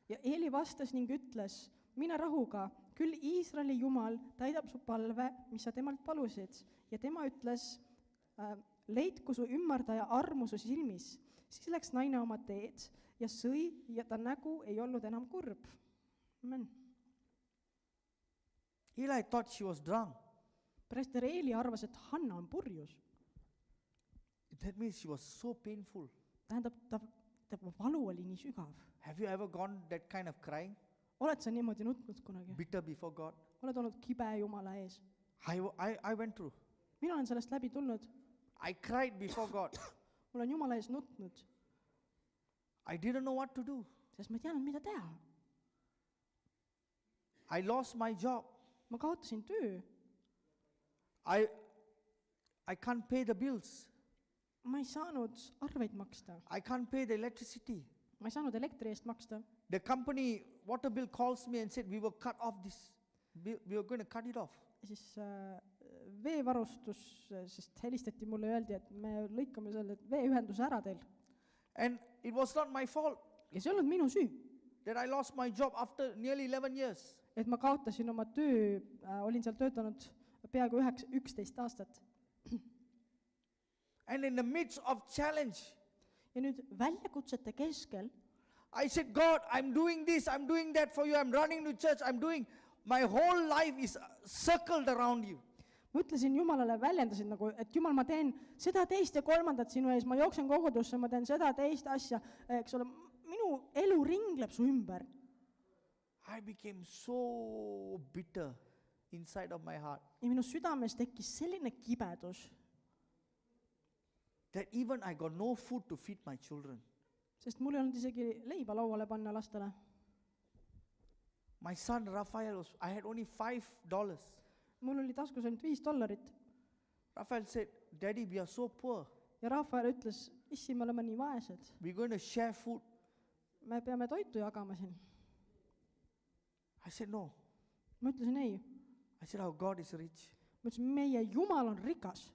ja Eeli vastas ning ütles, mine rahuga, küll Iisraeli Jumal täidab su palve, mis sa temalt palusid. ja tema ütles, leidku su ümmardaja armu su silmis. siis läks naine oma teed ja sõi ja ta nägu ei olnud enam kurb. Amen. Eli thought she was drunk. Preester Eeli arvas, et Hanna on purjus. That means she was so painful. Tähendab, ta valu oli nii sügav. Have you ever gone that kind of crying? Oled sa niimoodi nutnud kunagi? Bitter before God? Oled olnud kibe Jumala ees? I went through. Mina olen sellest läbi tulnud. I cried before God. Ma olen Jumala ees nutnud, I didn't know what to do. sest ma ei teadnud, mida teha. I lost my job. Ma kaotasin töö. I can't pay the bills. Ma ei saanud arveid maksta. I can't pay the electricity. Ma ei saanud elektri eest maksta. The company water bill calls me and said we will cut off this. We were going to cut it off. Ja siis veevarustus, sest helistati mulle ja öeldi, et me lõikame selle veeühenduse ära teil. And it was not my fault Ja see ei olnud minu süü, that I lost my job after nearly 11 years. et ma kaotasin oma töö, olin seal töötanud peaaegu 11 aastat. And in the midst of challenge, Ja nüüd väljakutsete keskel I said, God, I'm doing this, I'm doing that for you, I'm running to church, my whole life is circled around you. ma ütlesin Jumalale, väljendasin nagu, et Jumal, ma teen seda, teist ja kolmandat sinu ees, ma jooksen kogudusse, ma teen seda, teist asja, eks ole, minu elu ringleb su ümber. I became so bitter inside of my heart Ja minu südames tekkis selline kibedus, that even I got no food to feed my children. sest mul ei olnud isegi leiba lauale panna lastele. My son Raphael, I had only $5. Mul oli taskus ainult $5. Raphael said, Daddy, we are so poor. Ja Rafael ütles, issi, me oleme nii vaesed. We're going to share food. Me peame toitu jagama siin. I said, no. Ma ütlesin ei. I said, our God is rich. Ma ütlesin, meie Jumal on rikas.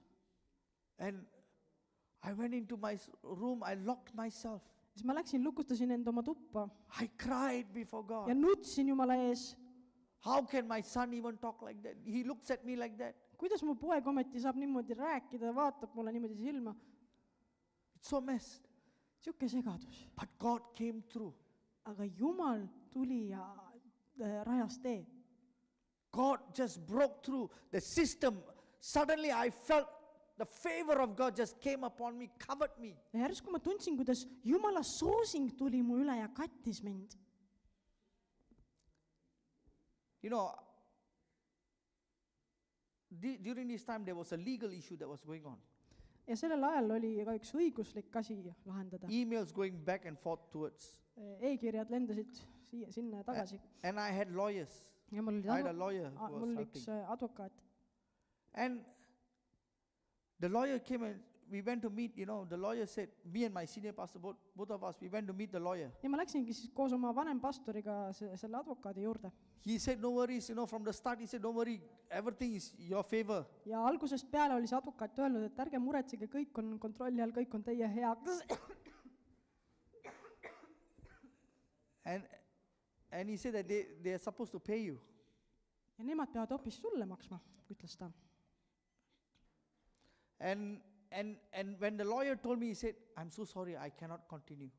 And I went into my room, I locked myself. Siis ma läksin, lukustasin enda oma tuppa I cried before God. ja nutsin Jumala ees. How can my son even talk like that? He looks at me like that. Kuidas mu poeg ometi saab niimoodi rääkida, vaatab mulle niimoodi silma. It's so messed. Siuke segadus. But God came through. aga Jumal tuli ja rajas tee. God just broke through the system. Suddenly I felt the favor of God just came upon me, covered me. Ja järsku ma tundsin, kuidas Jumala soosing tuli mu üle ja kattis mind. You know, during this time there was a legal issue that was going on. Ja sellel ajal oli ka üks õiguslik asi lahendada. Emails going back and forth towards. E-kirjad lendasid siia, sinna ja tagasi. And I had lawyers. Ja mul I had a lawyer who was oli üks helping. advokaat. And the lawyer came and we went to meet, you know, the lawyer said, me and my senior pastor, both of us, we went to meet the lawyer. Ja ma läksingi siis koos oma vanempastoriga selle advokaadi juurde. He said, no worries, you know, from the start, he said, don't worry, everything is your favor. Ja algusest peale oli see advokaat öelnud, et ärge muretsege, kõik on kontrolli all, kõik on teie heaks. And he said that they are supposed to pay you. Ja nemad peavad hoopis sulle maksma, ütles ta. And when the lawyer told me, he said, I'm so sorry, I cannot continue.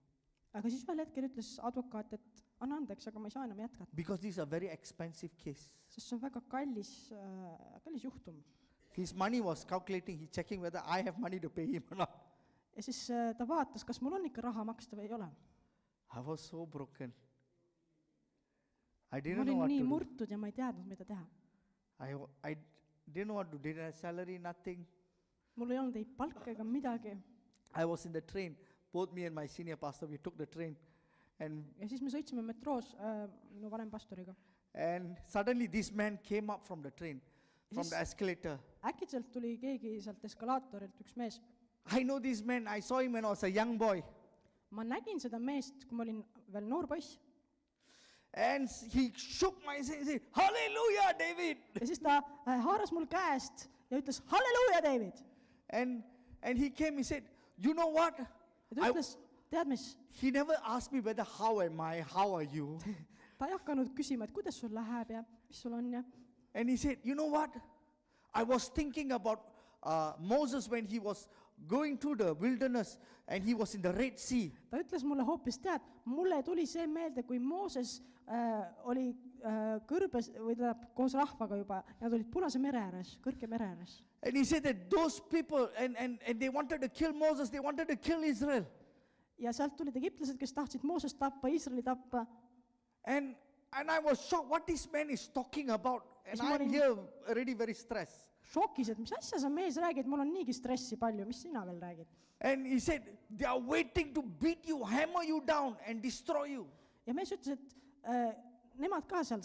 Aga siis ühel hetkel ütles advokaat, et anna andeks, aga ma ei saa enam jätkata. Because this is a very expensive case. Sest see on väga kallis juhtum. His money was calculating, he's checking whether I have money to pay him or not. Ja siis ta vaatas, kas mul on ikka raha maksta või ei ole. I was so broken. I Ma didn't know olin what nii to do. murtud ja ma ei teadnud, mida teha. I didn't know what to do. Didn't have salary, nothing. Mul ei olnud ei palka ega midagi. I was in the train. Both me and my senior pastor, we took the train. And Ja siis me sõitsime metroos minu vanempastoriga. suddenly this man came up from the train, from Yes. the escalator. Äkitselt tuli keegi sealt eskalaatorilt, üks mees. I know this man. I saw him when I was a young boy. Ma nägin seda meest, kui ma olin veel noor poiss. And he shook my hand and said, Hallelujah, David. Ja siis ta haaras mul käest ja ütles, halleluuja, David. And he came, he said, you know what? Ja ta ütles, tead mis, He never asked me whether how am I, how are you? ta ei hakanud küsima, et kuidas sul läheb ja mis sul on ja. And he said, you know what? I was thinking about Moses when he was going through the wilderness and he was in the Red Sea. Ta ütles mulle hoopis, tead, mulle tuli see meelde, kui Mooses oli kõrbes, või tähendab koos rahvaga juba, ja nad olid Punase mere ääres, Kõrge mere ääres. And he said that those people, and they wanted to kill Moses, they wanted to kill Israel. Ja sealt tulid egiptlased, kes tahtsid Moosest tappa, Iisraeli tappa. And I was shocked what this man is talking about. And Yes, ma I'm olin- here already very stressed. Šokis, et mis asja sa mees räägid, mul on niigi stressi palju, mis sina veel räägid? And he said, they are waiting to beat you, hammer you down and destroy you. Ja mees ütles, et nemad ka seal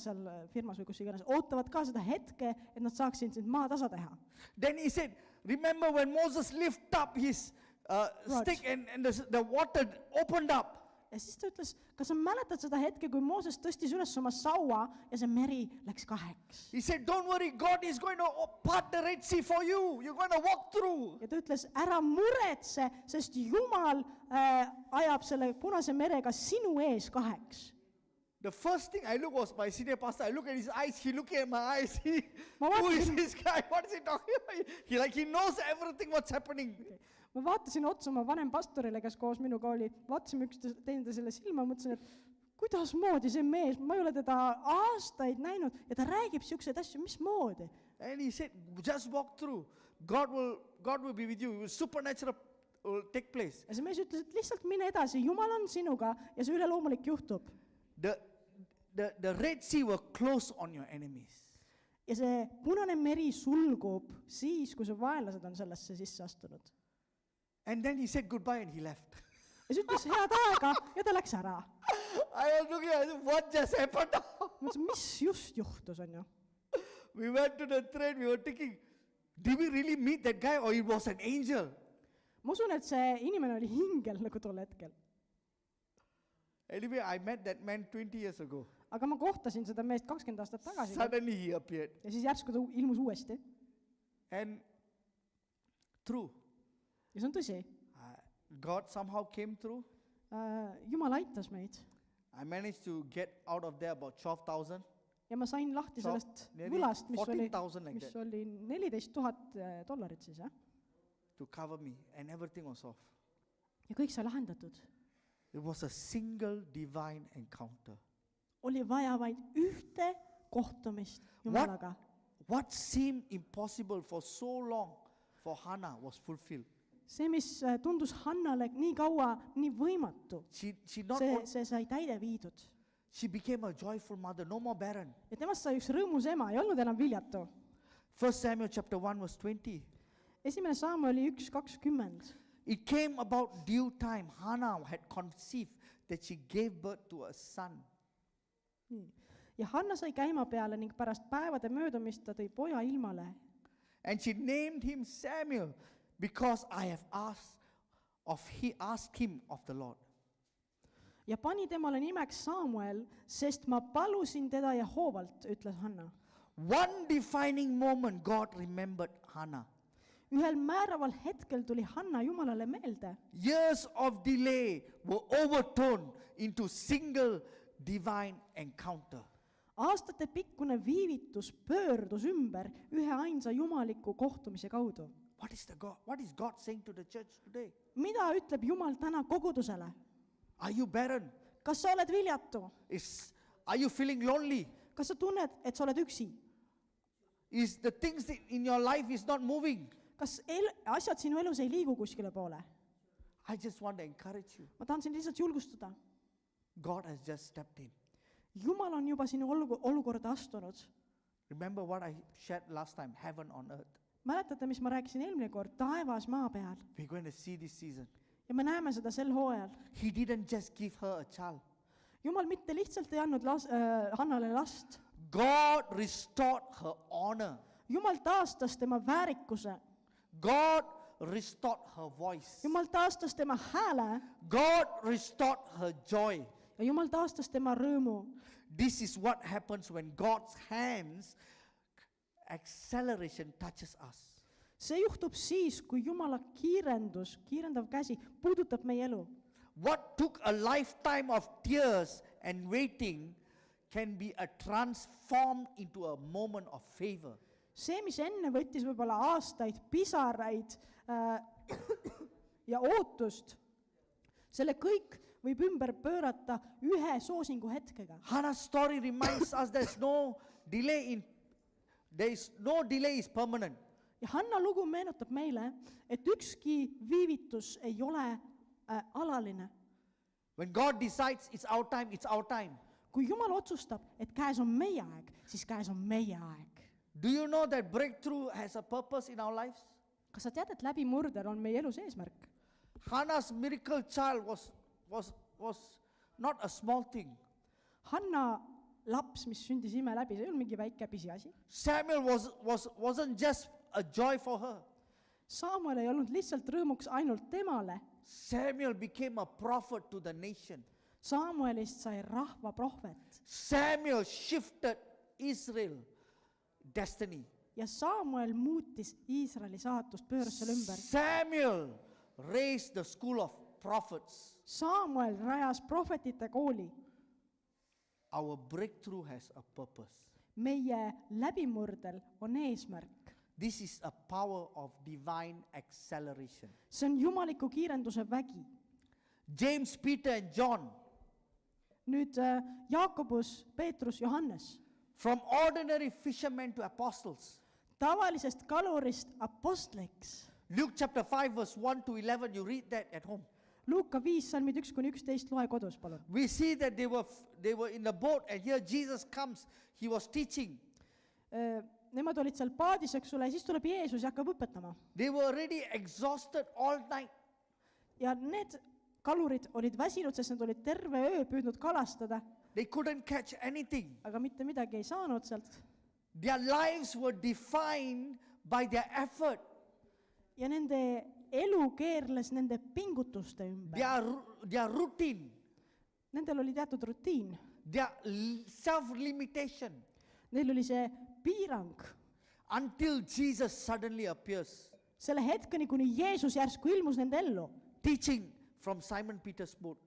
firmas või kus iganes ootavad ka seda hetke, et nad saaksid sind maa tasa teha. Then he said, remember when Moses lifted up his stick and the water opened up. Ja siis ta ütles, kas sa mäletad seda hetke, kui Mooses tõstis üles oma saua ja see meri läks kaheks? He said, don't worry, God is going to part the Red Sea for you. You're going to walk through. Ja ta ütles, ära muretse, sest Jumal ajab selle Punase merega sinu ees kaheks. The first thing I look was my senior pastor. I look at his eyes. He looking at my eyes. Ma Who is vaatasin- this guy? What is he talking about? He knows everything what's happening. Ma vaatasin otsa oma vanempastorile, kes koos minuga oli, vaatasime teinud selle silma, mõtlesin, et kuidas moodi see mees, ma ei ole teda aastaid näinud ja ta räägib siukseid asju, mis moodi. And he said, just walk through. God will be with you. Supernatural will take place. Ja see mees ütles, et lihtsalt mine edasi, Jumal on sinuga ja see üleloomulik juhtub. The Red Sea will close on your enemies. Ja see Punane meri sulgub siis, kui su vaenlased on sellesse sisse astunud. And then he said goodbye and he left. Ja siis ütles head aega ja ta läks ära. I was looking at him, what just happened now? Mõtlesin, mis just juhtus, on ju. We went to the train, we were thinking, did we really meet that guy or it was an angel? Ma usun, et see inimene oli hingel nagu tol hetkel. Anyway, I met that man 20 years ago. Aga ma kohtasin seda meest 20 aastat tagasi Suddenly he appeared. ja siis järsku ta ilmus uuesti. And true, Ja see on tõsi. God somehow came through. Jumal aitas meid I managed to get out of there about 12,000. ja ma sain lahti So, sellest nearly võlast, 14,000 like mis that. oli $14,000 siis, jah. To cover me, and everything was off. Ja kõik sai lahendatud. It was a single divine encounter. oli vaja vaid ühte kohtumist Jumalaga. What seemed impossible for so long for Hannah was fulfilled. See, mis tundus Hannale nii kaua nii võimatu, see sai täide viidud. She became a joyful mother, no more barren. Ja temast sai üks rõõmus ema, ei olnud enam viljatu. 1 Samuel chapter 1 verse 20. Esimene Samueli 1:20. It came about due time. Hannah had conceived that she gave birth to a son. Ja Hanna sai käima peale ning pärast päevade möödumist ta tõi poja ilmale. And she named him Samuel because I have asked him of the Lord. Ja pani temale nimeks Samuel, sest ma palusin teda Jehoovalt, ütles Hanna. One defining moment God remembered Hannah. Ühel määraval hetkel tuli Hanna Jumalale meelde. Years of delay were overturned into single divine encounter. Aastate pikkune viivitus pöördus ümber ühe ainsa jumaliku kohtumise kaudu. What is God saying to the church today? Mida ütleb Jumal täna kogudusele? Are you barren? Kas sa oled viljatu? Are you feeling lonely? Kas sa tunned, et sa oled üksi? Is the things in your life is not moving? Kas asjad sinu elus ei liigu kuskile poole? I just want to encourage you. Ma tahan sind lihtsalt julgustada. God has just stepped in. Jumal on juba sinu olukorda astunud. Remember what I shared last time, heaven on earth. Mäletate, mis ma rääkisin eelmine kord? Taevas maa peal. We're going to see this season. Ja me näeme seda sel hooajal. He didn't just give her a child. Jumal mitte lihtsalt ei andnud Hannale last. God restored her honor. Jumal taastas tema väärikuse. God restored her voice. Jumal taastas tema hääle. God restored her joy. Ja Jumal taastas tema rõõmu. This is what happens when God's hands acceleration touches us. See juhtub siis, kui Jumala kiirendav käsi puudutab meie elu. What took a lifetime of tears and waiting can be transformed into a moment of favor. See, mis enne võttis võib-olla aastaid, pisaraid ja ootust, selle kõik võib ümber pöörata ühe soosingu hetkega. Hannah's story reminds us there is no delay is permanent. Ja Hanna lugu meenutab meile, et ükski viivitus ei ole alaline. When God decides it's our time, it's our time. Kui Jumal otsustab, et käes on meie aeg, siis käes on meie aeg. Do you know that breakthrough has a purpose in our lives? Kas sa tead, et läbimurdel on meie elus eesmärk? Hannah's miracle child was not a small thing. Hanna laps, mis sündis ime läbi, see ei olnud mingi väike pisiasi. Samuel wasn't just a joy for her. Samuel ei olnud lihtsalt rõõmuks ainult temale. Samuel became a prophet to the nation. Samuelist sai rahva prohvet. Samuel shifted Israel destiny. Ja Samuel muutis Iisraeli saatust, pööras selle ümber. Samuel raised the school of prophets. Samuel rajas prohvetite kooli. Our breakthrough has a purpose. Meie läbimurdel on eesmärk. This is a power of divine acceleration. See on jumaliku kiirenduse vägi. James, Peter and John. Nüüd Jaakobus, Peetrus, Johannes. From ordinary fishermen to apostles. Tavalisest kalurist apostliks. Luke chapter 5 verse 1 to 11, you read that at home. Luuka 5, salmid 1-11, loe kodus, palun. We see that they were in the boat and here Jesus comes, he was teaching. Nemad olid seal paadis, eks ole, ja siis tuleb Jeesus ja hakkab õpetama. They were already exhausted all night. Ja need kalurid olid väsinud, sest nad olid terve öö püüdnud kalastada. They couldn't catch anything. Aga mitte midagi ei saanud sealt. Their lives were defined by their effort. Ja nende elu keerles nende pingutuste ümber. Their routine. Nendel oli teatud rutiin. Their self-limitation. Neil oli see piirang. Until Jesus suddenly appears. Selle hetkeni, kuni Jeesus järsku ilmus nende ellu. Teaching from Simon Peter's boat.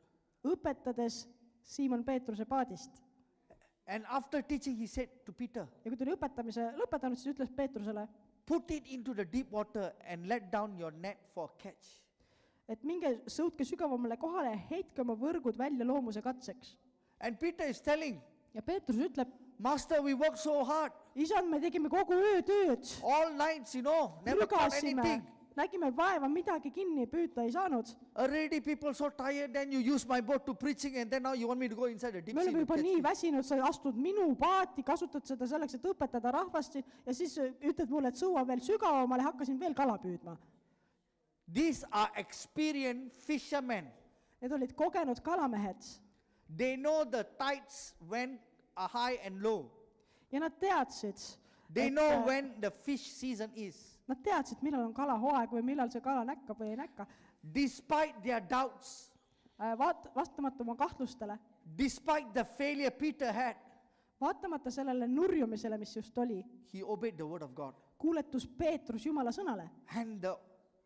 Õpetades Simon Peetruse paadist. And after teaching he said to Peter. Ja kui tuli õpetamise lõpetanud, siis ütles Peetrusele. Put it into the deep water and let down your net for catch. et minge sõutke sügavamale kohale ja heitke oma võrgud välja loomuse katseks. And Peter is telling, Ja Peetrus ütleb, Master, we worked so hard, isand, me tegime kogu öö tööd, all nights, never caught prügasime, anything. nägime vaeva, midagi kinni püüda ei saanud. Already people so tired, then you use my boat to preaching, and then now you want me to go inside the deep Me sea. oleme to juba catch nii fish. väsinud, sa astud minu paati, kasutad seda selleks, et õpetada rahvast siin ja siis ütled mulle, et sõua veel sügavamale, hakkasin veel kala püüdma. These are experienced fishermen. Need olid kogenud kalamehed They know the tides when are high and low. ja nad teadsid, They know when the fish season is. millal on kalahooaeg või millal see kala näkkab või ei näkka. Despite their doubts, Vastamata oma kahtlustele, despite the failure Peter had, vaatamata sellele nurjumisele, mis just oli, he obeyed the word of God. kuuletus Peetrus Jumala sõnale And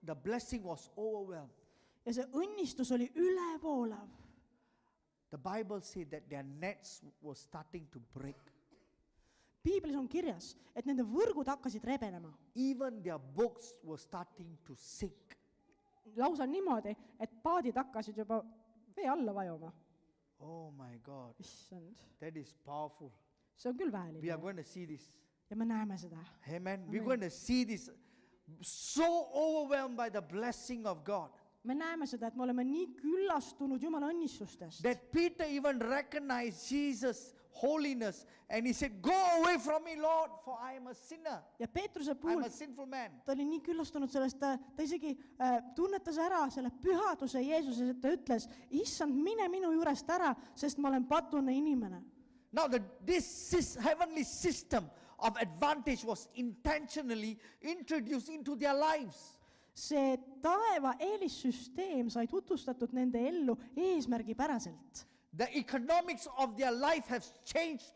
the blessing was overwhelmed. ja see õnnistus oli ülevoolav. The Bible said that their nets were starting to break. Piiblis on kirjas, et nende võrgud hakkasid rebenema. Even their boats were starting to sink. Lausa niimoodi, et paadid hakkasid juba vee alla vajuma. Oh my God, Issand, that is powerful. see on küll We are väeline going to see this. ja me näeme seda. Amen. We're going to see this. So overwhelmed by the blessing of God Me näeme seda, et me oleme nii küllastunud Jumala õnnistustest, that Peter even recognized Jesus' holiness and he said, "Go away from me, Lord, for I am a sinner. ja Peetruse I'm puhul a sinful man." ta oli nii küllastunud sellest, ta isegi tunnetas ära selle pühaduse Jeesuses, et ta ütles, issand, mine minu juurest ära, sest ma olen patune inimene. Now, this heavenly system of advantage was intentionally introduced into their lives. See taeva eelissüsteem sai tutvustatud nende ellu eesmärgipäraselt. The economics of their life has changed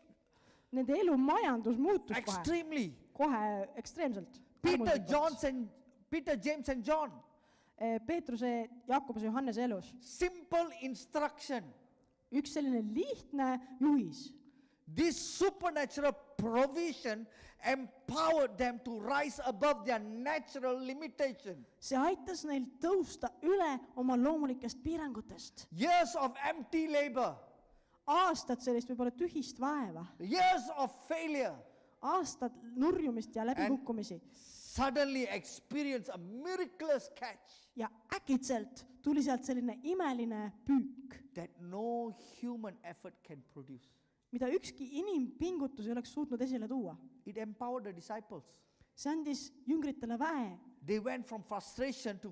Nende elu majandus muutus extremely. kohe ekstreemselt. Peter, James, and John. Peetruse, Jaakobuse, Johannese elus. Simple instruction. Üks selline lihtne juhis. This supernatural provision empowered them to rise above their natural limitation. See aitas neil tõusta üle oma loomulikest piirangutest. Years of empty labor, Aastad sellist võib-olla tühist vaeva. years of failure, Aastad nurjumist ja läbikukkumisi. suddenly experience a miraculous catch Ja äkitselt tuli sealt selline imeline püük, that no human effort can produce. mida ükski inimpingutus ei oleks suutnud esile tuua. It empowered the disciples. See andis jüngritele väe They went from frustration to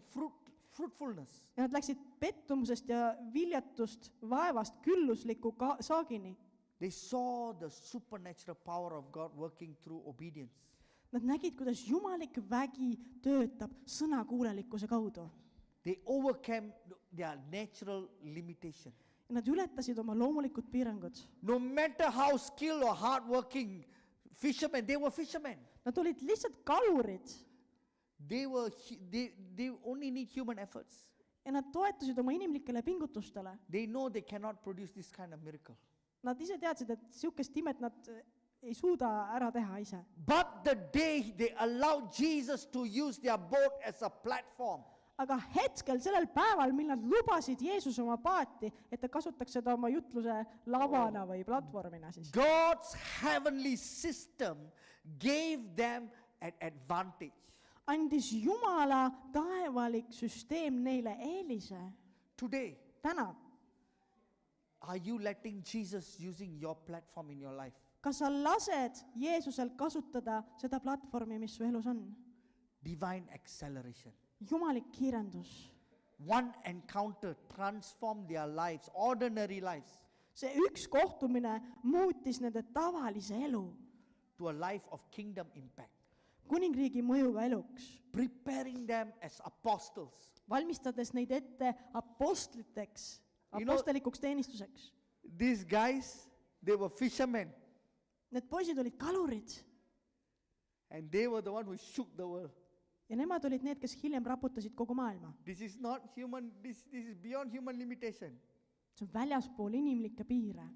fruitfulness. ja nad läksid pettumusest ja viljatust vaevast küllusliku saagini. They saw the supernatural power of God working through obedience. Nad nägid, kuidas jumalik vägi töötab sõnakuulelikkuse kaudu. They overcame their natural limitation. Ja nad ületasid oma loomulikud piirangud. No matter how skilled or hardworking fishermen, they were fishermen. Nad olid lihtsalt kalurid They only need human efforts. ja nad toetusid oma inimlikele pingutustele. They know they cannot produce this kind of miracle. Nad ise teadsid, et sihukest imet nad ei suuda ära teha ise. But the day they allowed Jesus to use their boat as a platform, Aga hetkel, sellel päeval, mil nad lubasid Jeesuse oma paati, et ta kasutaks seda oma jutluse lavana või platvormina siis. God's heavenly system gave them an advantage. Andis Jumala taevalik süsteem neile eelise. Today, Täna, are you letting Jesus using your platform in your life? kas sa lased Jeesusel kasutada seda platvormi, mis su elus on? Divine acceleration. Jumalik kiirendus. One encounter transformed their lives, ordinary lives, See üks kohtumine muutis nende tavalise elu to a life of kingdom impact, kuningriigi mõjuga eluks, preparing them as apostles. valmistades neid ette apostliteks, You know- apostelikuks teenistuseks. These guys, they were fishermen, Need poisid olid kalurid and they were the one who shook the world. ja nemad olid need, kes hiljem raputasid kogu maailma. This is not human, this is beyond human limitation. See on väljaspool inimlikke piire.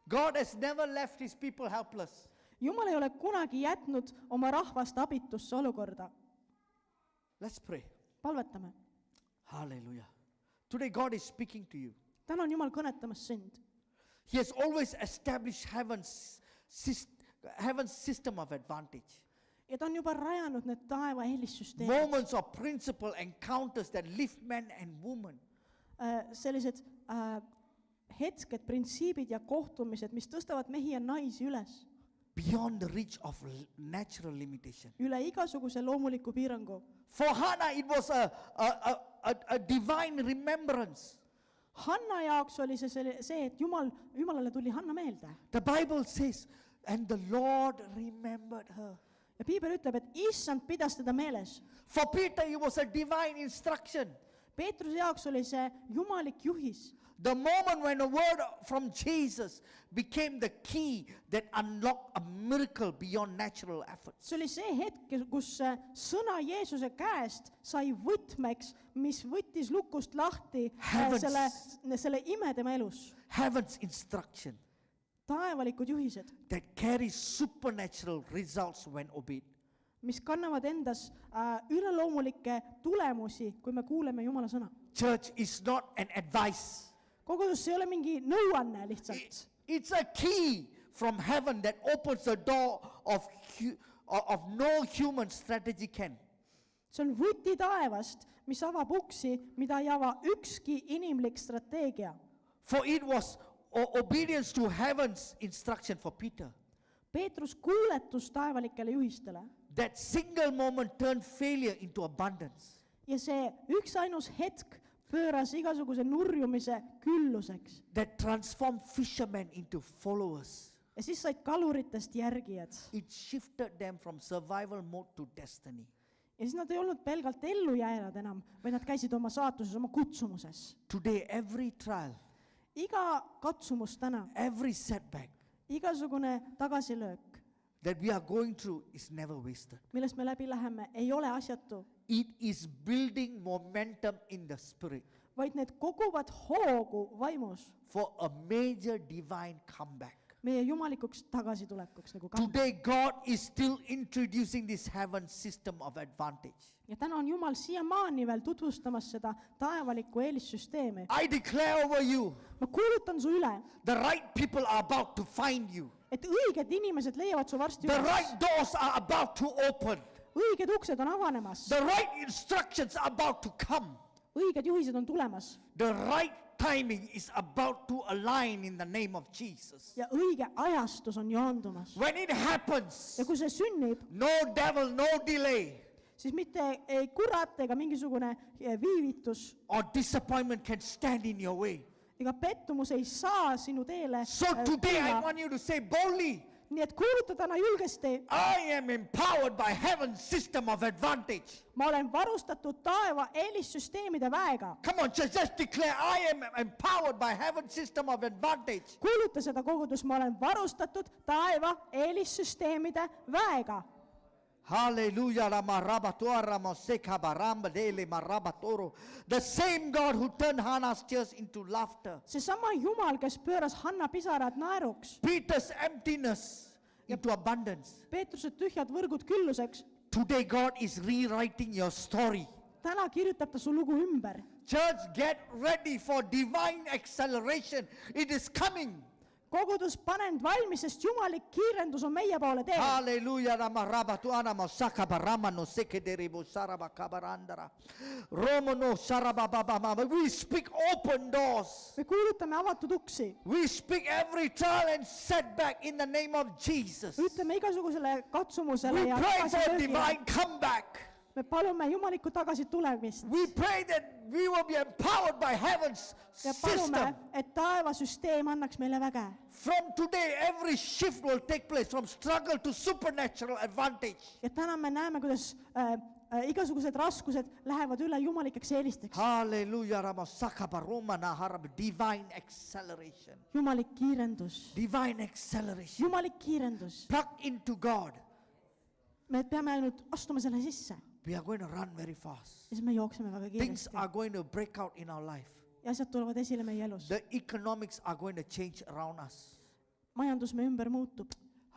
God has never left his people helpless. Jumal ei ole kunagi jätnud oma rahvast abitusse olukorda. Let's pray. Palvetame. Hallelujah. Today God is speaking to you. täna on Jumal kõnetamas sind. He has always established heaven's system of advantage. Ja ta on juba rajanud need taeva eelissüsteemid. Moments of principle encounters that lift men and women. Sellised hetked, printsiibid ja kohtumised, mis tõstavad mehi ja naisi üles. Beyond the reach of natural limitation. Üle igasuguse loomuliku piirangu. For Hannah it was a divine remembrance. Hanna jaoks oli see, et Jumalale tuli Hanna meelde. The Bible says, and the Lord remembered her. Ja Piibel ütleb, et issand pidas teda meeles. For Peter it was a divine instruction. Peetruse jaoks oli see jumalik juhis. The moment when a word from Jesus became the key that unlocked a miracle beyond natural efforts. See oli see hetk, kus sõna Jeesuse käest sai võtmeks, mis võttis lukust lahti selle ime tema elus. Heaven's instruction Taevalikud juhised, that carries supernatural results when obeyed. mis kannavad endas üleloomulikke tulemusi, kui me kuuleme Jumala sõna. Church is not an advice. Kogudus ei ole mingi nõuanne lihtsalt. It's a key from heaven that opens the door of no human strategy can. See on võti taevast, mis avab uksi, mida ei ava ükski inimlik strateegia. For it was obedience to heaven's instruction for Peter. Peetrus kuuletus taevalikele juhistele. That single moment turned failure into abundance. Ja see üksainus hetk pööras igasuguse nurjumise külluseks. That transformed fishermen into followers. Ja siis said kaluritest järgijad. It shifted them from survival mode to destiny. Ja siis nad ei olnud pelgalt ellujääjad enam, vaid nad käisid oma saatuses, oma kutsumuses. Today every trial, Iga katsumus täna, every setback igasugune tagasilöök, that we are going through is never wasted. millest me läbi läheme, ei ole asjatu, It is building momentum in the spirit vaid need koguvad hoogu vaimus for a major divine comeback. meie jumalikuks tagasitulekuks nagu Today God is still introducing this heaven system of advantage. Ja täna on Jumal siiamaani veel tutvustamas seda taevalikku eelissüsteemi. I declare over you, Ma kuulutan su üle, the right people are about to find you. et õiged inimesed leiavad su varsti The üles. right doors are about to open. Õiged uksed on avanemas. The right instructions are about to come. Õiged juhised on tulemas. The right timing is about to align in the name of Jesus. Ja õige ajastus on joondumas. When it happens, Ja kui see sünnib, no devil, no delay, siis mitte ei kurat ega mingisugune viivitus or disappointment can stand in your way. ega pettumus ei saa sinu teele So today I tulla. want you to say boldly, Nii et kuuluta täna julgesti, I am empowered by heaven's system of advantage. ma olen varustatud taeva eelissüsteemide väega. Come on, just declare, I am empowered by heaven's system of advantage. Kuuluta seda kogudus, ma olen varustatud taeva eelissüsteemide väega. Hallelujah. The same God who turned Hannah's tears into laughter, Seesama Jumal, kes pööras Hanna pisarad naeruks, Peter's emptiness into abundance. Peetruse tühjad võrgud külluseks, Today God is rewriting your story. täna kirjutab ta su lugu ümber. Church, get ready for divine acceleration. It is coming. Kogudus, pane end valmis, sest jumalik kiirendus on meie poole teel. Hallelujah. We speak open doors. Me kuulutame avatud uksi. We speak every trial and setback in the name of Jesus. Ütleme igasugusele katsumusele We ja pray for tagasilöögile. divine comeback. Me palume jumalikku tagasi tulemist. We pray that we will be empowered by heaven's Ja palume, system. et taevasüsteem annaks meile väge. From today, every shift will take place from struggle to supernatural advantage. Ja täna me näeme, kuidas igasugused raskused lähevad üle jumalikeks eelisteks. Hallelujah. Divine acceleration. Jumalik kiirendus. Divine acceleration. Jumalik kiirendus. Plug into God. Me peame ainult astuma selle sisse. We are going to run very fast. Ja siis me jookseme väga Things kiiresti. are going to break out in our life. Ja asjad tulevad esile meie elus. The economics are going to change around us. Majandus me ümber muutub.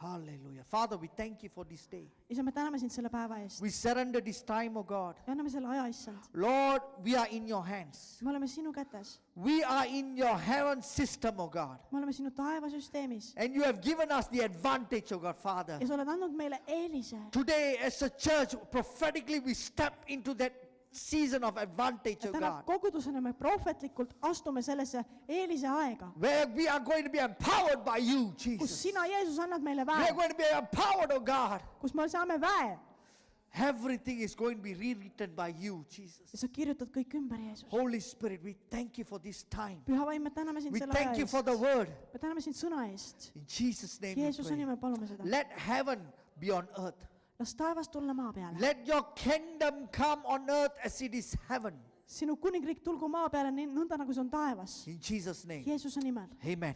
Hallelujah. Father, we thank you for this day. isa, me täname sind selle päeva eest. We surrender this time, oh God. ja anname selle aja, issand. Lord, we are in your hands. me oleme sinu kätes. We are in your heaven system, oh God. me oleme sinu taevasüsteemis. And you have given us the advantage, oh God, Father. ja sa oled andnud meile eelise. Today, as a church, prophetically we step into that season of advantage, ja oh täna God. kogudusena me prohvetlikult astume sellesse eelise aega, Where we are going to be empowered by you, kus Jesus. sina, Jeesus, annad meile We are väe, going to be empowered, oh God. kus me saame väe Everything is going to be rewritten by you, Jesus. ja sa kirjutad kõik ümber, Jeesus. Holy Spirit, we thank you for this time. Püha vaim, me täname sind We selle aja thank you eest. for the word. me täname sind sõna eest. In Jesus' name we Jeesuse pray. nimel palume seda. Let heaven be on earth. las taevas tulla maa peale. Let your kingdom come on earth as it is heaven. sinu kuningriik tulgu maa peale nii nõnda, nagu see on taevas. In Jesus' name. Jeesuse nimel. Amen.